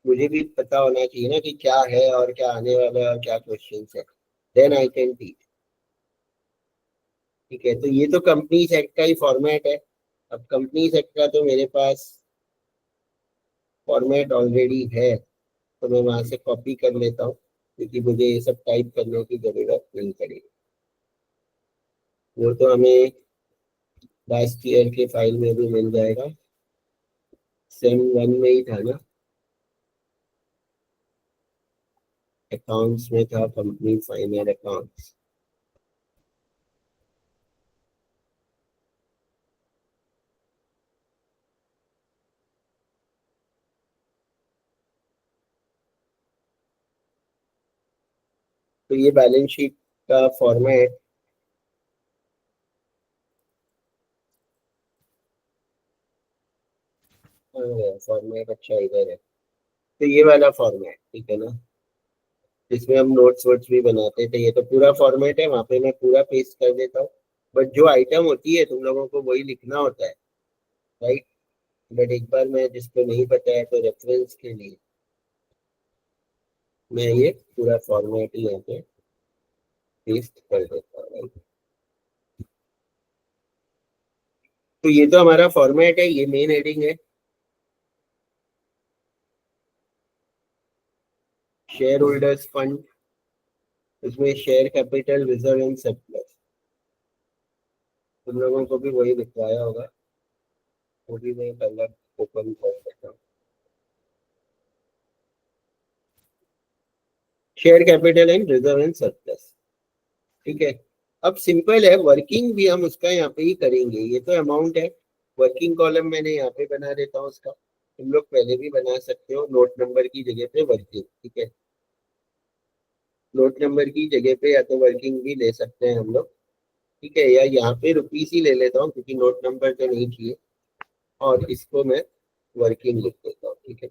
मुझे भी पता होना चाहिए ना कि क्या है और क्या आने वाला है और क्या क्वेश्चन है, देन आई कैन टीच। ठीक है, तो ये तो कंपनी एक्ट का ही फॉर्मेट है। अब कंपनी एक्ट का तो मेरे पास फॉर्मेट ऑलरेडी है, तो मैं वहां से कॉपी कर लेता हूँ, क्योंकि मुझे ये सब टाइप करने की जरूरत नहीं पड़ेगी। वो तो हमें लास्ट ईयर के फाइल में भी मिल जाएगा, सेम 1 में ही था ना, अकाउंट्स में था कंपनी फाइनल अकाउंट्स। तो ये बैलेंस शीट का फॉर्मेट फॉर्मेट अच्छा इधर है। तो ये वाला फॉर्मेट ठीक है ना, जिसमें हम नोट्स वोट्स भी बनाते थे, ये तो पूरा फॉर्मेट है, वहां पे मैं पूरा पेस्ट कर देता हूँ। बट जो आइटम होती है तुम लोगों को वही लिखना होता है, राइट। बट एक बार मैं, जिसको नहीं पता है, तो रेफरेंस के लिए मैं ये पूरा फॉर्मेट ही यहाँ पे पेस्ट कर देता हूँ, right? तो ये तो हमारा फॉर्मेट है, ये मेन हेडिंग है, शेयर होल्डर्स फंड। उसमें share capital, reserve and surplus, तुम लोगों को भी वही लिखवाया होगा, वो भी मैं पहले ओपन कर देता हूँ। Share capital and reserve and surplus, ठीक है। अब सिंपल है, वर्किंग भी हम उसका यहाँ पे ही करेंगे। ये तो अमाउंट है, वर्किंग कॉलम मैंने यहाँ पे बना देता हूँ उसका। तुम लोग पहले भी बना सकते हो, नोट नंबर की जगह पे वर्किंग, ठीक है। नोट नंबर की जगह पे या तो वर्किंग भी ले सकते हैं हम लोग, ठीक है। या यहाँ पे रुपीस ही ले लेता हूँ, क्योंकि नोट नंबर तो नहीं चाहिए, और इसको मैं वर्किंग लिख देता हूँ, ठीक है।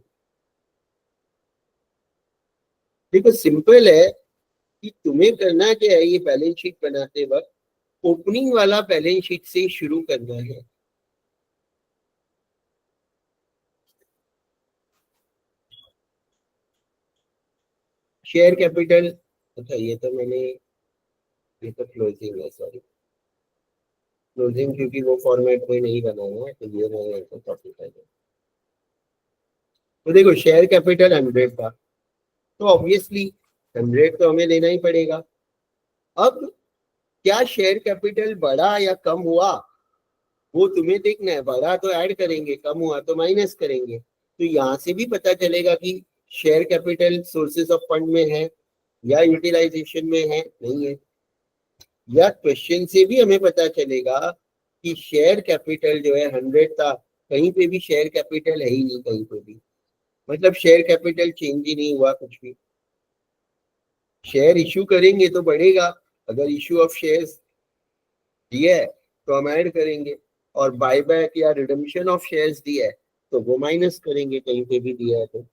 देखो सिंपल है कि तुम्हें करना क्या है, ये बैलेंस शीट बनाते वक्त ओपनिंग वाला बैलेंस शीट से शुरू करना है। शेयर कैपिटल, अच्छा ये तो मैंने, ये तो क्लोजिंग है, सॉरी क्लोजिंग, क्योंकि वो फॉर्मेट कोई नहीं बनाना है, तो ये मैंने कॉपी कर दिया। तो देखो शेयर कैपिटल 100 था, तो ऑब्वियसली 100 तो हमें लेना ही पड़ेगा। अब क्या शेयर कैपिटल बढ़ा या कम हुआ वो तुम्हें देखना है। बढ़ा तो ऐड करेंगे, कम हुआ तो माइनस करेंगे। तो यहाँ से भी पता चलेगा कि share capital sources of fund में है या यूटिलाइजेशन में है, नहीं है। या क्वेश्चन से भी हमें पता चलेगा कि शेयर कैपिटल जो है 100 था, कहीं पे भी शेयर कैपिटल है ही नहीं, कहीं पे भी मतलब शेयर कैपिटल चेंज ही नहीं हुआ कुछ भी। शेयर इशू करेंगे तो बढ़ेगा, अगर इशू ऑफ शेयर्स दिया है तो हम ऐड करेंगे, और बायबैक या रिडम्पशन ऑफ शेयर्स दिया है तो वो माइनस करेंगे, कहीं पे भी दिया है तो।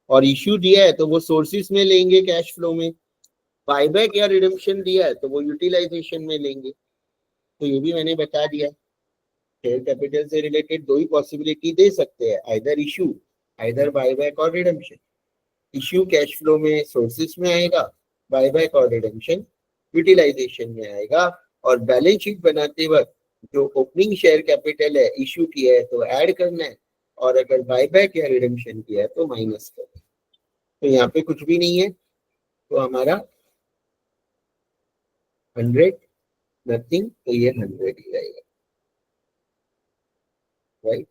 और इशू दिया है तो वो सोर्सेस में लेंगे कैश फ्लो में, बायबैक या रिडम्पशन दिया है तो वो यूटिलाइजेशन में लेंगे। तो ये भी मैंने बता दिया। शेयर कैपिटल से रिलेटेड दो ही पॉसिबिलिटी दे सकते हैं, आइदर इशू, आइदर बायबैक और रिडम्पशन। इशू कैश फ्लो में सोर्सेस में आएगा, बायबैक और रिडम्पशन यूटिलाइजेशन में आएगा। और बैलेंस शीट बनाते वक्त जो ओपनिंग शेयर कैपिटल है इशू किया है तो ऐड करना है, और अगर बायबैक या रिडम्पशन किया है तो माइनस करना है। तो यहाँ पे कुछ भी नहीं है, तो हमारा 100 नथिंग, तो ये 100 ही रहेगा, राइट।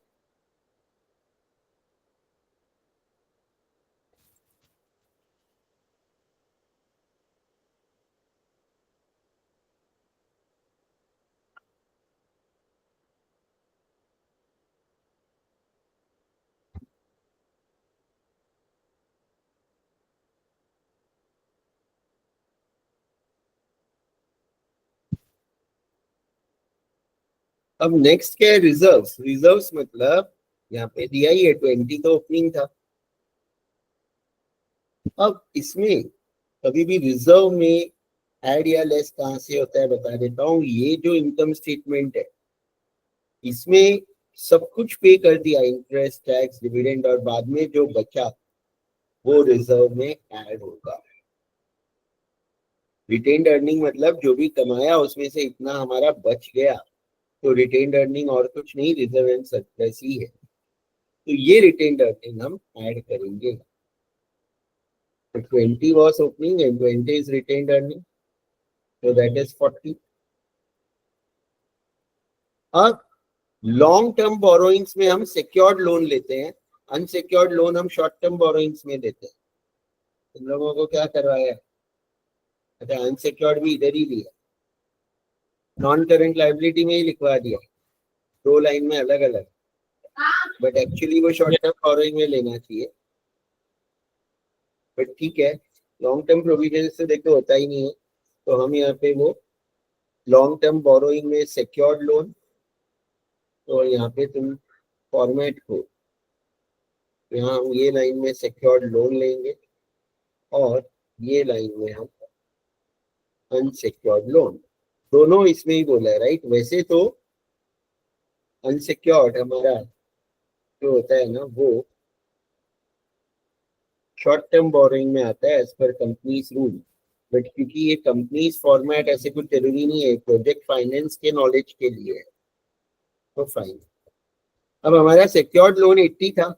अब नेक्स्ट क्या है, रिजर्व्स। रिजर्व्स मतलब यहाँ पे दिया ही है 20 तो ओपनिंग था। अब इसमें कभी भी रिजर्व में ऐड या लेस कहाँ से होता है बता देता हूँ। ये जो इनकम स्टेटमेंट है इसमें सब कुछ पे कर दिया, इंटरेस्ट, टैक्स, डिविडेंड, और बाद में जो बचा वो रिजर्व में ऐड होगा। रिटेन्ड अर्निंग मतलब जो भी कमाया उसमें से इतना हमारा बच गया, तो रिटेन्ड अर्निंग और कुछ नहीं, रिजर्व एंड सरप्लस ही है। तो ये रिटेन्ड अर्निंग हम ऐड करेंगे। तो 20 was opening and 20 is retained earning, so that is 40. अब लॉन्ग टर्म बोरोइंग्स में हम सिक्योर्ड लोन लेते हैं, अनसिक्योर्ड लोन हम शॉर्ट टर्म बोरोइंग्स में देते हैं। तुम लोगों को क्या करवाया? अच्छा, अनसिक्योर्ड भी इधर ही लिया, नॉन करेंट लाइबिलिटी में ही लिखवा दिया, दो लाइन में अलग अलग, बट एक्चुअली वो शॉर्ट टर्म बोरोइंग में लेना चाहिए। बट ठीक है, लॉन्ग टर्म प्रोविजन से देखो होता ही नहीं है, तो हम यहाँ पे वो लॉन्ग टर्म बोरोइंग में सिक्योर्ड लोन, तो यहाँ पे तुम फॉर्मेट को यहाँ हम ये लाइन में सिक्योर्ड लोन लेंगे और ये लाइन में हम अनसिक्योर्ड लोन, दोनों इसमें ही बोला है, राइट। वैसे तो अनसिक्योर्ड हमारा जो होता है ना वो शॉर्ट टर्म बोरोइंग में आता है as per companies rule, but क्योंकि ये कंपनीज फॉर्मेट ऐसे कुछ जरूरी नहीं है, प्रोजेक्ट फाइनेंस के नॉलेज के लिए है, तो फाइन। अब हमारा सिक्योर्ड लोन 80 था,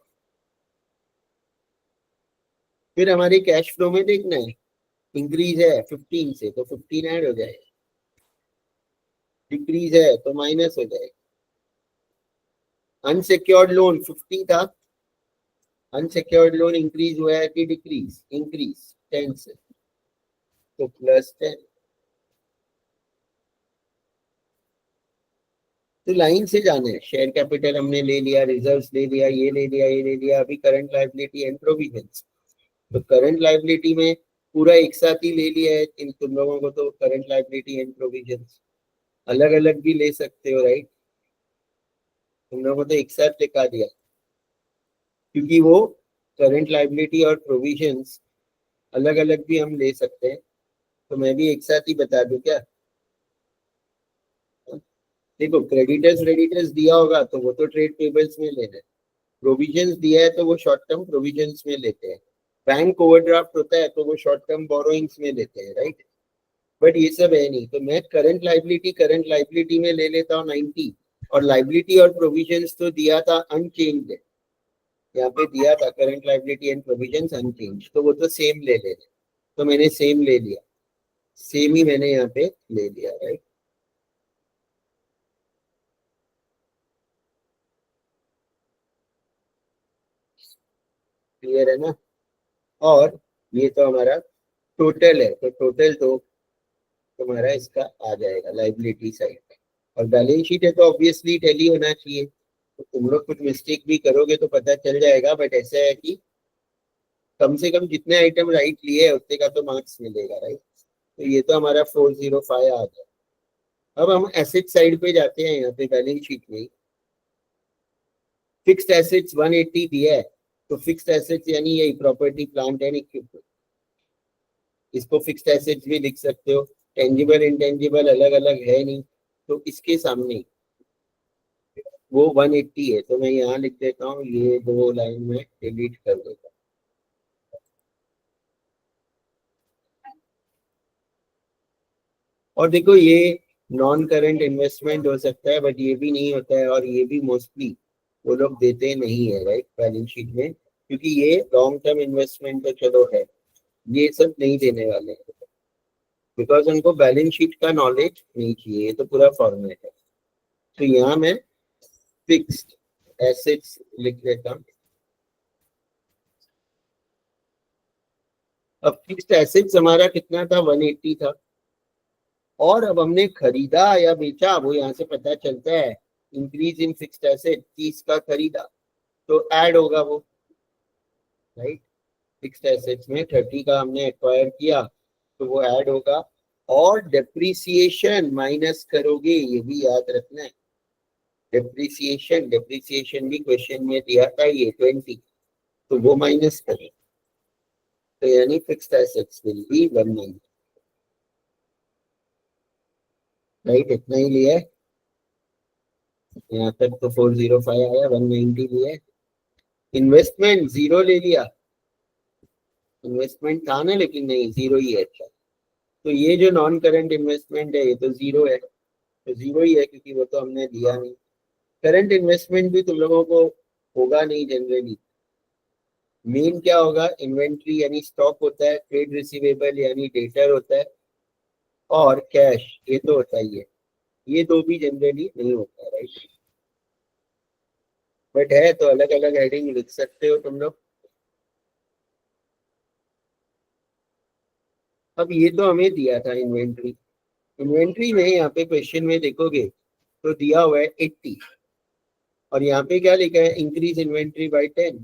फिर हमारे कैश फ्लो में देखना है इंक्रीज है 15 से तो 15 ऐड हो जाएगा, डिक्रीज है तो माइनस हो जाएगा। अनसिक्योर्ड लोन 50 था, अनसिक्योर्ड लोन इंक्रीज हुआ है कि डिक्रीज? इंक्रीज 10 से, तो +10। तो लाइन से जाना है, शेयर कैपिटल हमने ले लिया, रिजर्व्स ले लिया, ये ले लिया, ये ले लिया, अभी करंट लायबिलिटी एंड प्रोविजंस। तो करंट लायबिलिटी में पूरा एक साथ ही ले लिया है इन तुम लोगों को, तो करंट लायबिलिटी एंड प्रोविजंस अलग अलग भी ले सकते हो, राइट। तुम लोगों को तो एक साथ लिखा दिया, क्योंकि वो करंट लायबिलिटी और प्रोविजंस अलग अलग भी हम ले सकते हैं। तो मैं भी एक साथ ही बता दूं क्या? देखो, क्रेडिटर्स रेडिटर्स दिया होगा तो वो तो ट्रेड पेबल्स में लेना है, प्रोविजंस दिया है तो वो शॉर्ट टर्म प्रोविजंस में लेते हैं, बैंक ओवरड्राफ्ट होता है तो वो शॉर्ट टर्म बोरोइंग्स में लेते हैं, राइट। बट ये सब है नहीं, तो मैं करंट लायबिलिटी में ले लेता हूँ 90, और लायबिलिटी और प्रोविजंस तो दिया था अनचेंज्ड है, यहाँ पे दिया था current liability and provisions unchange, तो वो तो सेम ले लेते। तो मैंने सेम ले लिया, सेम ही मैंने यहाँ पे ले लिया, राइट। क्लियर है ना। और ये तो हमारा टोटल है, तो टोटल तो तुम्हारा इसका आ जाएगा लाइबिलिटी साइड पे। और बैलेंस शीट है तो ऑब्वियसली टैली होना चाहिए, तो तुम लोग कुछ मिस्टेक भी करोगे तो पता चल जाएगा, बट ऐसा है कि कम से कम जितने आइटम राइट लिए उतने का तो मार्क्स मिलेगा, राइट। तो ये तो हमारा 405 आ गया। अब हम एसेट साइड पे जाते हैं, यहाँ पे बैलेंस शीट में फिक्स्ड एसेट्स 180 दिया है, तो फिक्स्ड एसेट्स यानी यही प्रॉपर्टी प्लांट एंड इक्विपमेंट, इसको फिक्स्ड एसेट्स भी लिख सकते हो। टेंजिबल इंटेंजिबल अलग अलग है नहीं, तो इसके सामने वो 180 है, तो मैं यहाँ लिख देता हूँ, ये दो लाइन में डिलीट कर देता हूँ। और देखो ये नॉन करंट इन्वेस्टमेंट हो सकता है, बट ये भी नहीं होता है, और ये भी मोस्टली वो लोग देते नहीं है, राइट, बैलेंस शीट में, क्योंकि ये लॉन्ग टर्म इन्वेस्टमेंट तो चलो है, ये सब नहीं देने वाले हैं, बिकॉज उनको बैलेंस शीट का नॉलेज नहीं चाहिए, ये तो पूरा फॉर्मेट है। तो यहाँ मैं फिक्स्ड एसेट्स लिख लेता हूँ। अब फिक्स्ड एसेट्स हमारा कितना था, 180 था, और अब हमने खरीदा या बेचा वो यहाँ से पता चलता है। इंक्रीज इन फिक्स्ड एसेट 30 का खरीदा, तो ऐड होगा वो, राइट। फिक्स्ड एसेट्स में 30 का हमने एक्वायर किया, तो वो ऐड होगा। और डेप्रिसिएशन माइनस करोगे, ये भी याद रखना है। डेप्रिसिएशन डेप्रिसिएशन भी क्वेश्चन में दिया था, ये 20, तो वो माइनस करें, तो यानी fixed assets will be 190, right. इतना ही लिया है, यहाँ तक तो 405 आया, 190 लिया है। इन्वेस्टमेंट जीरो ले लिया, इन्वेस्टमेंट था ना, लेकिन नहीं, जीरो ही है। अच्छा, तो ये जो नॉन करंट इन्वेस्टमेंट है ये तो जीरो है, तो जीरो ही है क्योंकि वो तो हमने दिया नहीं। करंट इन्वेस्टमेंट भी तुम लोगों को होगा नहीं जनरली। मेन क्या होगा, इन्वेंट्री यानी स्टॉक होता है, ट्रेड रिसीवेबल यानी डेटर होता है, और कैश ये तो होता ही है। ये दो भी जनरली नहीं होता, राइट। बट है तो अलग अलग हेडिंग लिख सकते हो तुम लोग। अब ये तो हमें दिया था इन्वेंट्री, इन्वेंट्री में यहाँ पे क्वेश्चन में देखोगे तो दिया हुआ है 80, और यहाँ पे क्या लिखा है, इंक्रीज इन्वेंट्री बाय 10।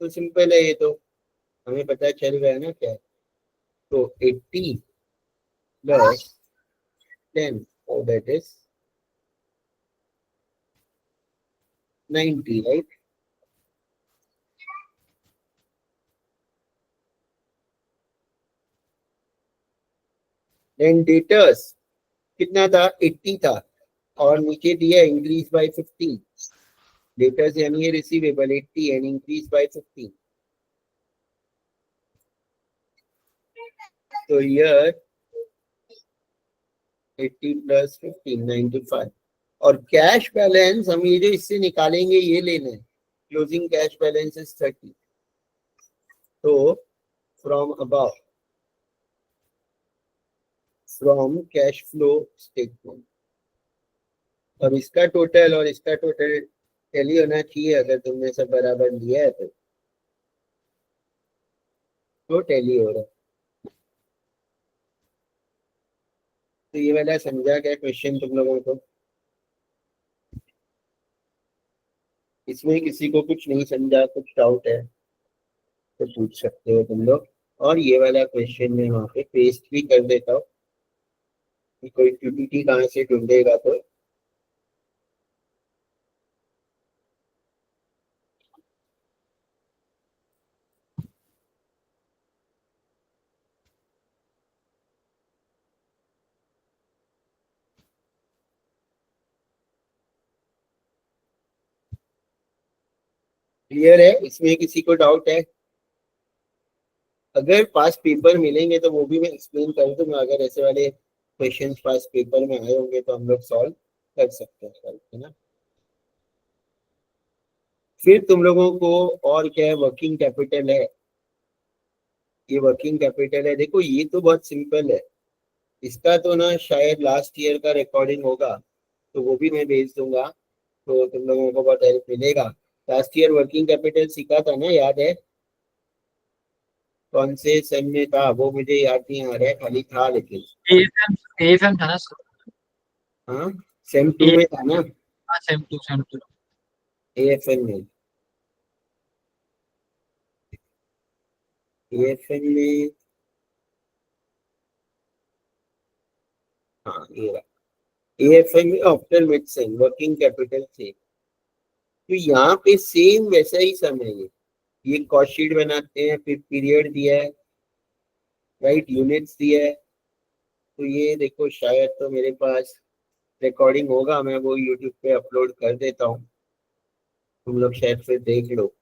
तो सिंपल है, ये तो हमें पता चल रहा है ना क्या है। तो 80 प्लस 10, so that is 90, राइट। देन डेटर्स कितना था, 80 था, और नीचे दिया इंक्रीज बाय 15। डेटर्स यानी ये रिसीवेबल 80 एंड इंक्रीज बाय 15, तो ईयर 80 प्लस 15 95। और कैश बैलेंस हम ये जो इससे निकालेंगे ये लेना है, क्लोजिंग कैश बैलेंस इज 30। तो from above, from cash flow statement, अब इसका टोटल और इसका टोटल टैली होना चाहिए, अगर तुमने सब बराबर लिया है तो टैली हो रहा है। तो ये वाला समझा क्या क्वेश्चन तुम लोगों को, इसमें किसी को कुछ नहीं समझा, कुछ डाउट है तो पूछ सकते हो तुम लोग। और ये वाला क्वेश्चन मैं वहाँ पे पेस्ट भी कर देता हूँ कि कोई पीपीटी कहाँ से ढूंढेगा तो। क्लियर है, इसमें किसी को डाउट है? अगर पास पेपर मिलेंगे तो वो भी मैं एक्सप्लेन कर दूंगा, अगर ऐसे वाले क्वेश्चन पास पेपर में आए होंगे तो हम लोग सॉल्व कर सकते हैं, है ना। फिर तुम लोगों को और क्या है, वर्किंग कैपिटल है। ये वर्किंग कैपिटल है। देखो ये तो बहुत सिंपल है, इसका तो ना शायद लास्ट ईयर का रिकॉर्डिंग होगा, तो वो भी मैं भेज दूंगा, तो तुम लोगों को बहुत हेल्प मिलेगा। लास्ट ईयर वर्किंग कैपिटल सीखा था ना, याद है? कौन से सेम में था वो मुझे याद नहीं आ रहा है, खाली था लेकिन। एएफएम था ना सर? हाँ, सेम 2 में था ना, हाँ, सेम टू। एएफएन में। एएफएन में, हाँ ये रहा, एएफएन में after mid sem working capital थे। तो यहाँ पे सेम वैसा ही सम है ये कॉस्ट शीट बनाते हैं, फिर पीरियड दिया है, राइट, यूनिट्स दिया है। तो ये देखो शायद तो मेरे पास रिकॉर्डिंग होगा, मैं वो यूट्यूब पे अपलोड कर देता हूँ, तुम लोग शायद फिर देख लो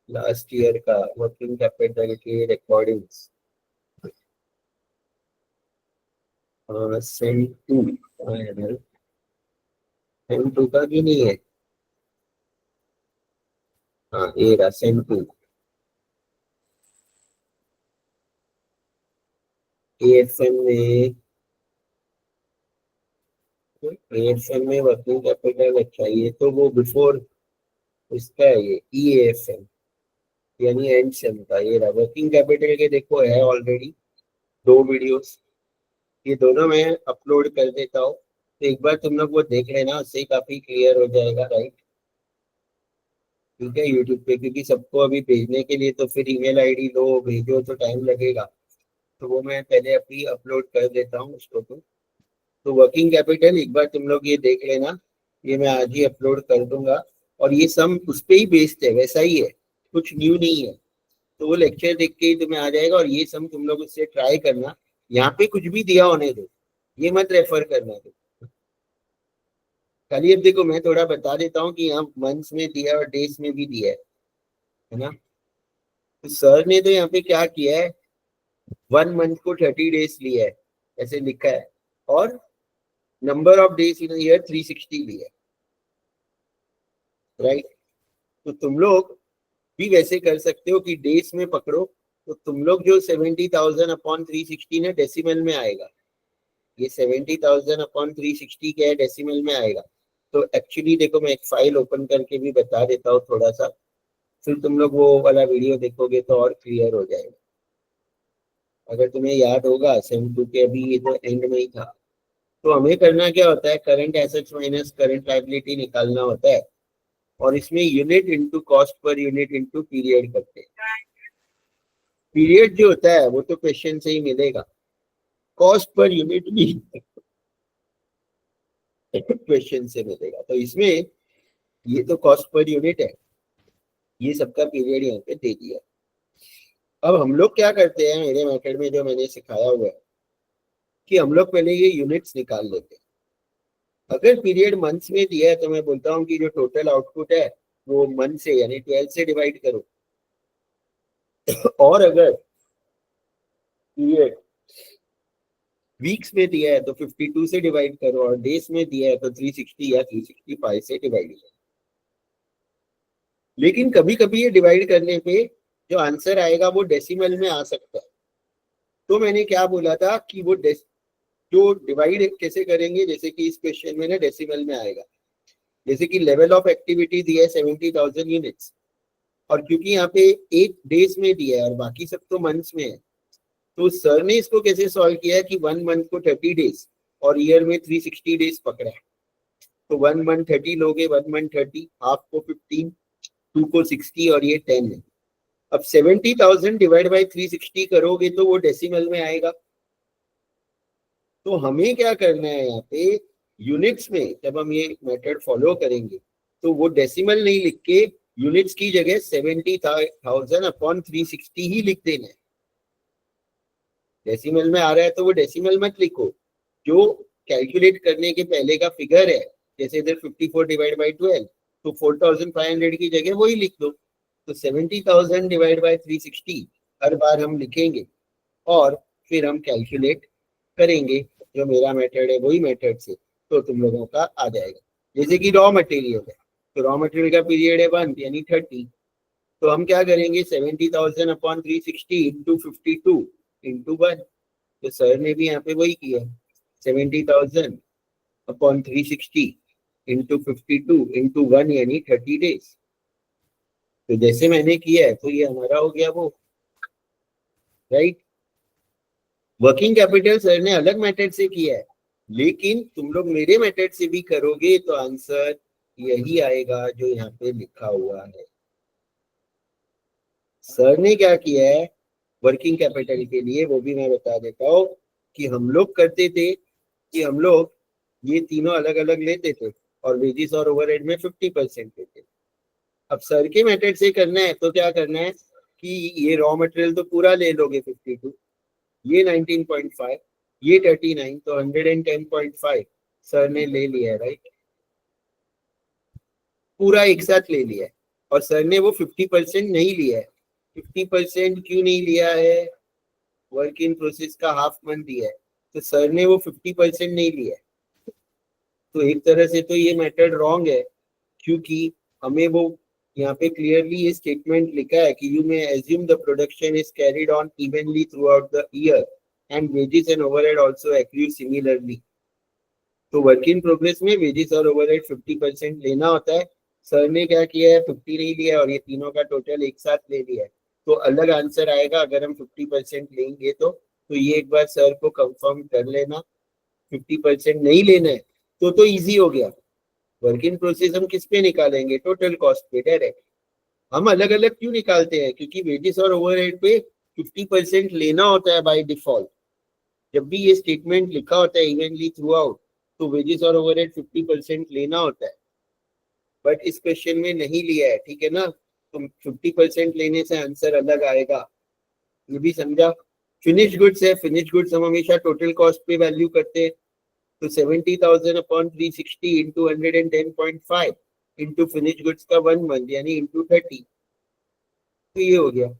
लास्ट ईयर का वर्किंग कैपिटल के recordings. Sem two, sem two का भी नहीं है। हाँ ये रहा सेम टू, एएफएम में, एएफएम में वर्किंग कैपिटल। अच्छा ये तो वो बिफोर इसका है, ये ईएफएम यानी एंड सेम का। ये रहा वर्किंग कैपिटल के, देखो है ऑलरेडी 2 वीडियोस, ये दोनों मैं अपलोड कर देता हूँ, तो एक बार तुम लोग वो देख लेना, उससे काफी क्लियर हो जाएगा, राइट? ठीक है, यूट्यूब पे, क्योंकि सबको अभी भेजने के लिए तो फिर ईमेल आईडी लो भेजो तो टाइम लगेगा, तो वो मैं पहले अभी अपलोड कर देता हूँ उसको। तो वर्किंग कैपिटल एक बार तुम लोग ये देख लेना, ये मैं आज ही अपलोड कर दूंगा, और ये सम उस पर ही बेस्ड है, वैसा ही है, कुछ न्यू नहीं है। तो वो लेक्चर देख के ही तुम्हें आ जाएगा, और ये सम तुम लोग उससे ट्राई करना, यहाँ पे कुछ भी दिया होने दो, ये मत रेफर करना तुम। खाली अब देखो मैं थोड़ा बता देता हूँ कि यहाँ मंथ्स में दिया है और डेज में भी दिया है ना। तो सर ने तो यहाँ पे क्या किया है, 1 मंथ को 30 डेज लिया है, ऐसे लिखा है, और number of days in year 360 लिया है, राइट? तो तुम लोग भी वैसे कर सकते हो कि डेज में पकड़ो, तो तुम लोग जो 70,000 अपॉन 360 ना डेसिमल में आएगा, ये 70,000 अपॉन 360 क्या है, डेसिमल में आएगा। तो एक्चुअली देखो मैं एक फाइल ओपन करके भी बता देता हूँ थोड़ा सा, फिर तुम लोग वो वाला वीडियो देखोगे तो और क्लियर हो जाएगा। अगर तुम्हें याद होगा सेम 2 के अभी ये तो एंड में ही था, तो हमें करना क्या होता है, current assets minus current liability निकालना होता है, और इसमें unit into cost per unit into period करते हैं। पीरियड जो होता है वो तो क्वेश्चन से ही मिलेगा, कॉस्ट पर यूनिट भी क्वेश्चन से मिलेगा। तो इसमें ये तो कॉस्ट पर यूनिट है, ये सबका पीरियड यहाँ पे दे दिया। अब हम लोग क्या करते हैं, मेरे मेथड में जो मैंने सिखाया हुआ है, कि हम लोग पहले ये यूनिट्स निकाल लेते हैं। अगर पीरियड मंथ्स में दिया है तो मैं बोलता हूँ कि जो टोटल आउटपुट है वो मंथ से यानी 12 से डिवाइड करो, और अगर पीरियड वीक्स में दिया है तो 52 से डिवाइड करो, और डेज में दिया है तो 360 या 365 से डिवाइड करो। लेकिन कभी कभी ये डिवाइड करने पे जो आंसर आएगा वो डेसिमल में आ सकता है। तो मैंने क्या बोला था कि वो जो डिवाइड कैसे करेंगे, जैसे कि इस क्वेश्चन में ना डेसिमल में आएगा, जैसे कि लेवल ऑफ एक्टिविटी दिया है 70,000 यूनिट्स, और क्योंकि यहाँ पे 8 डेज में दिया है और बाकी सब तो मंथ्स में है, तो सर ने इसको कैसे सॉल्व किया है कि 1 मंथ को 30 डेज और ईयर में 360 डेज पकड़ा है। तो 1 मंथ 30 लोगे, 1 मंथ 30, हाफ को 15, 2 को 60 और ये 10 है। अब 70,000 डिवाइड बाई 360 करोगे तो वो डेसिमल में आएगा। तो हमें क्या करना है यहाँ पे, यूनिट्स में जब हम ये मेथड फॉलो करेंगे तो वो डेसिमल नहीं लिख के यूनिट्स की जगह 70,000 अपॉन 360 ही लिख देना है। डेसिमल में आ रहा है तो वो डेसिमल मत लिखो, जो कैलकुलेट करने के पहले का फिगर है, जैसे इधर 54 डिवाइड बाई 12, तो 4,500 की जगह वही लिख दो। तो 70,000 डिवाइड बाई 360 हर बार हम लिखेंगे, और फिर हम कैलकुलेट करेंगे, जो मेरा मेथड है वही मेथड से, तो तुम लोगों का आ जाएगा। जैसे कि रॉ मटेरियल है, तो रॉ मटेरियल का पीरियड है 1 यानी 30, तो हम क्या करेंगे 70,000 अपॉन 360 इंटू 52 इंटू 1। तो सर ने भी यहाँ पे वही किया 70,000 अपॉन 360 इंटू 52 इंटू 1 यानी 30 डेज। तो जैसे मैंने किया है तो ये हमारा हो गया वो, राइट। वर्किंग कैपिटल सर ने अलग मेथड से किया है, लेकिन तुम लोग मेरे मेथड से भी करोगे तो आंसर यही आएगा जो यहाँ पे लिखा हुआ है। सर ने क्या किया है वर्किंग कैपिटल के लिए वो भी मैं बता देता हूँ कि हम लोग करते थे कि हम लोग ये तीनों अलग अलग लेते थे और वेजेस और ओवरहेड में 50% लेते थे। अब सर के मेथड से करना है तो क्या करना है कि ये रॉ मटेरियल तो पूरा ले लोगे 52, ये 19.5, ये 39, तो 110.5 सर ने ले लिया है, राइट। पूरा एक साथ ले लिया है और सर ने वो 50% नहीं लिया है। 50% क्यों नहीं लिया है? वर्क इन प्रोसेस का हाफ मंथ दिया है तो सर ने वो 50% नहीं लिया है। तो एक तरह से तो ये मेथड रॉन्ग है, क्योंकि हमें वो यहाँ पे क्लियरली ये स्टेटमेंट लिखा है कि you may assume the production is carried on evenly through out the year and wages and overhead also accrue similarly. तो वर्क इन प्रोग्रेस में वेजेस और ओवरहेड 50% लेना होता है। सर ने क्या किया है 50 नहीं लिया और ये तीनों का टोटल एक साथ ले लिया है, तो अलग आंसर आएगा अगर हम 50% लेंगे तो ये एक बार सर को कंफर्म कर लेना। 50% नहीं लेना है तो इजी हो गया। वर्क इन प्रोसेस हम किस पे निकालेंगे? टोटल कॉस्ट पे डायरेक्ट। हम अलग अलग क्यों निकालते हैं? क्योंकि वेजेस और ओवरहेड पे 50% लेना होता है बाय डिफॉल्ट। जब भी ये स्टेटमेंट लिखा होता है इवनली थ्रू आउट तो वेजेस और ओवरहेड 50% लेना होता है, बट इस क्वेश्चन में नहीं लिया है, ठीक है ना। तो 50% लेने से आंसर अलग आएगा, ये भी समझा। फिनिश गुड्स है, फिनिश गुड्स हम हमेशा टोटल कॉस्ट पे वैल्यू करते हैं। तो 70,000 upon 360 into 110.5 into finish goods का 1 मंथ यानी इंटू 30, तो ये हो गया।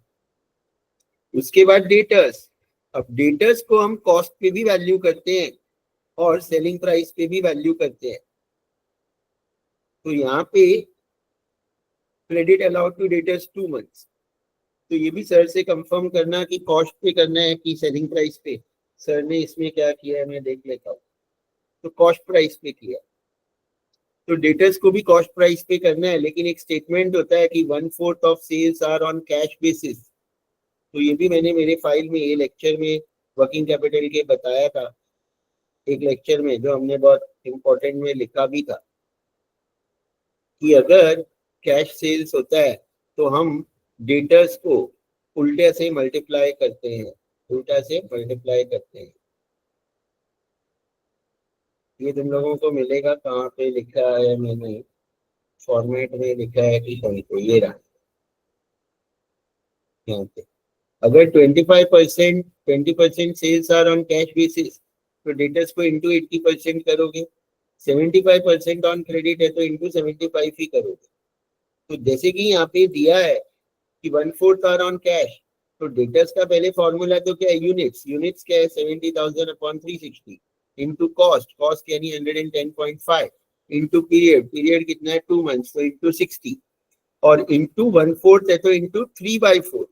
उसके बाद डेटर्स। अब डेटर्स को हम कॉस्ट पे भी वैल्यू करते हैं और सेलिंग प्राइस पे भी वैल्यू करते हैं। तो यहाँ पे credit allowed to debtors 2 months, तो ये भी सर से कंफर्म करना कि कॉस्ट पे करना है कि सेलिंग प्राइस पे। सर ने इसमें क्या किया है मैं देख लेता हूँ, तो कॉस्ट प्राइस पे किया। तो डेटर्स को भी कॉस्ट प्राइस पे करना है, लेकिन एक स्टेटमेंट होता है कि 1/4 of sales are on cash basis. तो ये भी मैंने मेरे फाइल में ये लेक्चर में वर्किंग कैपिटल के बताया था, एक लेक्चर में जो हमने बहुत इंपॉर्टेंट में लिखा भी था कि अगर कैश सेल्स होता है तो हम डेटर्स को उल्टे से मल्टीप्लाई करते हैं, उल्टा से मल्टीप्लाई करते हैं। ये तुम लोगों को मिलेगा कहाँ पे लिखा है, मैंने फॉर्मेट में लिखा है कि कहीं पे ये रहा यहाँ पे। अगर 20% sales are on cash basis तो डेटर्स को इंटू 80% करोगे। 75% ऑन क्रेडिट है तो इंटू 75 ही करोगे। तो जैसे कि यहाँ पे दिया है कि 1/4 आर ऑन कैश, तो डेटर्स का पहले फॉर्मूला तो क्या है? यूनिट्स क्या है? 70,000 अपॉन 360 इंटू कॉस्ट यानी 110.5 इंटू पीरियड कितना है 2 मंथ्स, तो इंटू 60 और इंटू 1/4 है तो इंटू 3/4।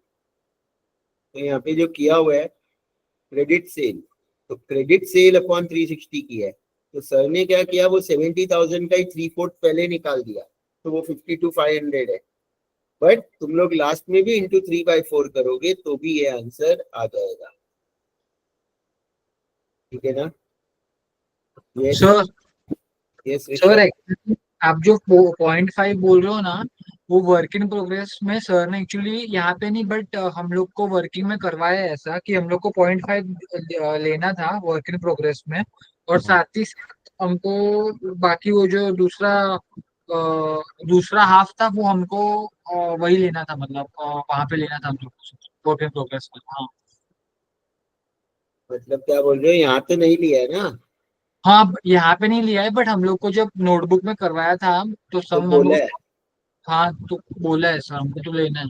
तो यहाँ पे जो किया हुआ है क्रेडिट सेल, तो क्रेडिट सेल अपॉन 360 की है। तो सर ने क्या किया, वो 70,000 का ही 3/4 पहले निकाल दिया, तो वो 52,500 है। बट तुम लोग लास्ट में भी इंटू 3/4 करोगे तो भी ये आंसर आ जाएगा, ठीक है ना। Yes sir yes sir actually आप जो 0.5 बोल रहे हो ना, वो वर्क इन प्रोग्रेस में सर ने एक्चुअली यहाँ पे नहीं, बट हम लोग को वर्किंग में करवाया है ऐसा कि हम लोग को 0.5 लेना था वर्क इन प्रोग्रेस में, और साथ ही साथ हमको बाकी वो जो दूसरा हाफ था वो हमको वही लेना था, मतलब वहां पे लेना था हम लोग को वर्क इन प्रोग्रेस में। हाँ मतलब क्या बोल रहे हो, यहाँ तो नहीं लिया है ना। हाँ, यहाँ पे नहीं लिया है, बट हम लोग को जब नोटबुक में करवाया था तो तो सब हम बोला लोग। है, हाँ तो बोला है सर हमको तो लेना है।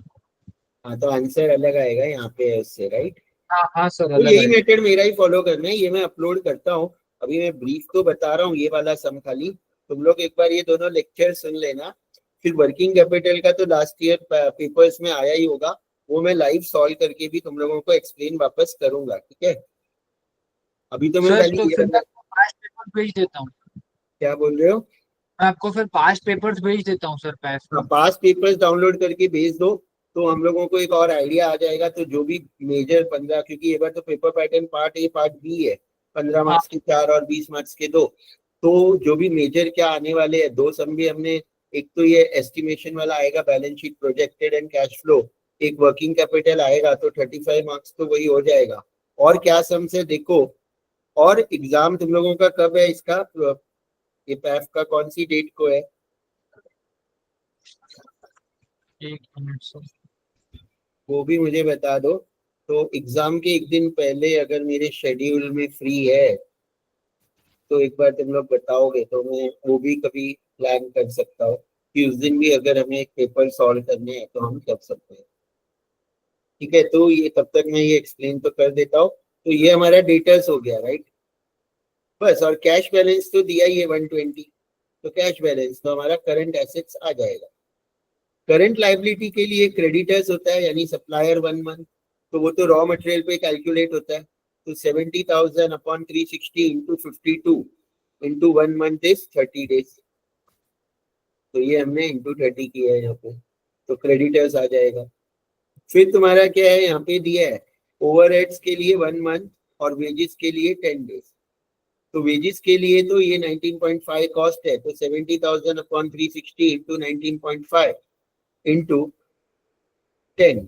हाँ तो आंसर अलग आएगा यहाँ पे है उससे, राइट। हाँ हाँ सर, तो अलग यही आएगा। मेथड मेरा ही फॉलो करना है, ये मैं अपलोड करता हूँ। अभी मैं ब्रीफ तो बता रहा हूँ ये वाला सम खाली, तुम लोग एक बार ये दोनों लेक्चर सुन लेना फिर वर्किंग कैपिटल का तो लास्ट ईयर पेपर्स में आया ही होगा, वो मैं लाइव सॉल्व करके भी तुम लोगों को एक्सप्लेन वापस करूंगा, ठीक है। अभी तो मैं सर खाली तो ये फिर मैं वाला, आपको पास्ट पेपर भेज देता हूँ। क्या बोल रहे हो? मैं आपको फिर पास्ट पेपर्स भेज देता हूँ सर पैस हाँ, का। पास पेपर्स डाउनलोड करके भेज दो, तो हम लोगों को एक और आइडिया आ जाएगा। तो जो भी मेजर 15, क्योंकि ये बार तो paper pattern part A part B है, 15 हाँ मार्क्स के 4 और 20 मार्क्स के 2। तो जो भी मेजर क्या आने वाले हैं, 2 सम भी हमने, एक तो ये एस्टिमेशन वाला आएगा, balance sheet projected and cash flow, एक वर्किंग कैपिटल आएगा, तो 35 मार्क्स तो वही हो जाएगा। और क्या सम से देखो, और एग्जाम तुम लोगों का कब है इसका, ये पैफ का कौन सी डेट को है? 1 मिनट सर। वो भी मुझे बता दो। तो एग्जाम के एक दिन पहले अगर मेरे शेड्यूल में फ्री है तो एक बार तुम लोग बताओगे तो मैं वो भी कभी प्लान कर सकता हूँ कि उस दिन भी अगर हमें एक पेपर सॉल्व करने हैं तो हम कर सकते हैं, ठीक है। तो ये तब तक मैं ये एक्सप्लेन तो कर देता हूँ। तो ये हमारा डिटेल्स हो गया, राइट, बस। और कैश बैलेंस तो दिया ही है 120, तो कैश बैलेंस तो हमारा करंट एसेट्स आ जाएगा। करंट लाइबिलिटी के लिए क्रेडिटर्स होता है, यानी सप्लायर 1 मंथ, तो वो तो रॉ मटेरियल पे कैलकुलेट होता है। तो 70,000 upon 360 into 52 into 1 month is 30 days. तो ये हमने इंटू 30 किया है यहाँ पे, तो क्रेडिटर्स आ जाएगा। फिर तुम्हारा क्या है, यहाँ पे दिया है ओवरहेड्स के लिए 1 मंथ और वेजेस के लिए 10 डेज। तो वेजेस के लिए तो ये 19.5 कॉस्ट है, तो 70,000 अपॉन 360 इंटू 19.5 इंटू 10,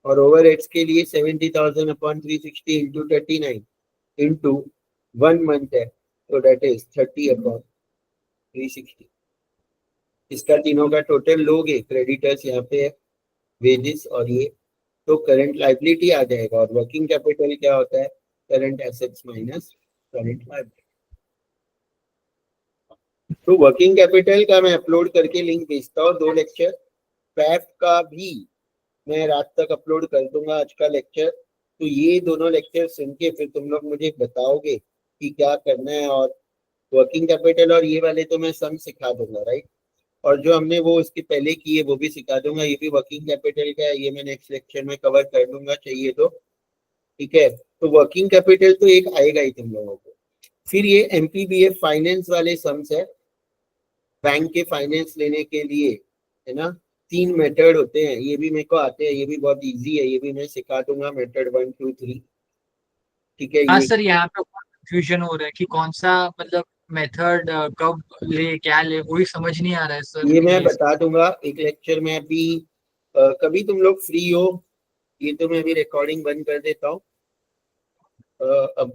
और ओवरहेड्स के लिए 70,000 अपॉन 360 इंटू 39 इंटू 1 मंथ है, तो डेट इज 30 अपॉन 360। इसका तीनों का टोटल लोगे, क्रेडिटर्स यहाँ पे है, वेजेस और ये, तो करंट लाइबिलिटी आ जाएगा। और वर्किंग कैपिटल क्या होता है, current assets minus current liability. तो वर्किंग कैपिटल का मैं अपलोड करके लिंक भेजता हूँ, 2 लेक्चर। पैफ का भी मैं रात तक अपलोड कर दूंगा आज का लेक्चर। तो ये दोनों लेक्चर सुन के फिर तुम लोग मुझे बताओगे कि क्या करना है। और वर्किंग कैपिटल और ये वाले तो मैं सम सिखा दूंगा, राइट। और जो हमने वो इसके पहले की है वो भी सिखा दूंगा, ये भी वर्किंग कैपिटल का है, ये मैं नेक्स्ट लेक्चर में कवर कर दूंगा चाहिए तो, ठीक है। तो वर्किंग कैपिटल तो एक आएगा ही तुम लोगों को। फिर ये एमपीबीएफ फाइनेंस वाले सम्स है, बैंक के फाइनेंस लेने के लिए, है ना। 3 मेथड होते हैं, ये भी मेरे को आते हैं, ये भी बहुत इजी है, ये भी मैं सिखा दूंगा, मेथड 1 2 3, ठीक है। हाँ ये सर, यहाँ पे कंफ्यूजन हो रहा है कि कौन सा मतलब मेथड कब ले क्या ले, वही समझ नहीं आ रहा है सर ये मैं ये। बता दूंगा एक लेक्चर में। अभी कभी तुम लोग फ्री हो, ये तो मैं अभी रिकॉर्डिंग बंद कर देता हूँ। अभी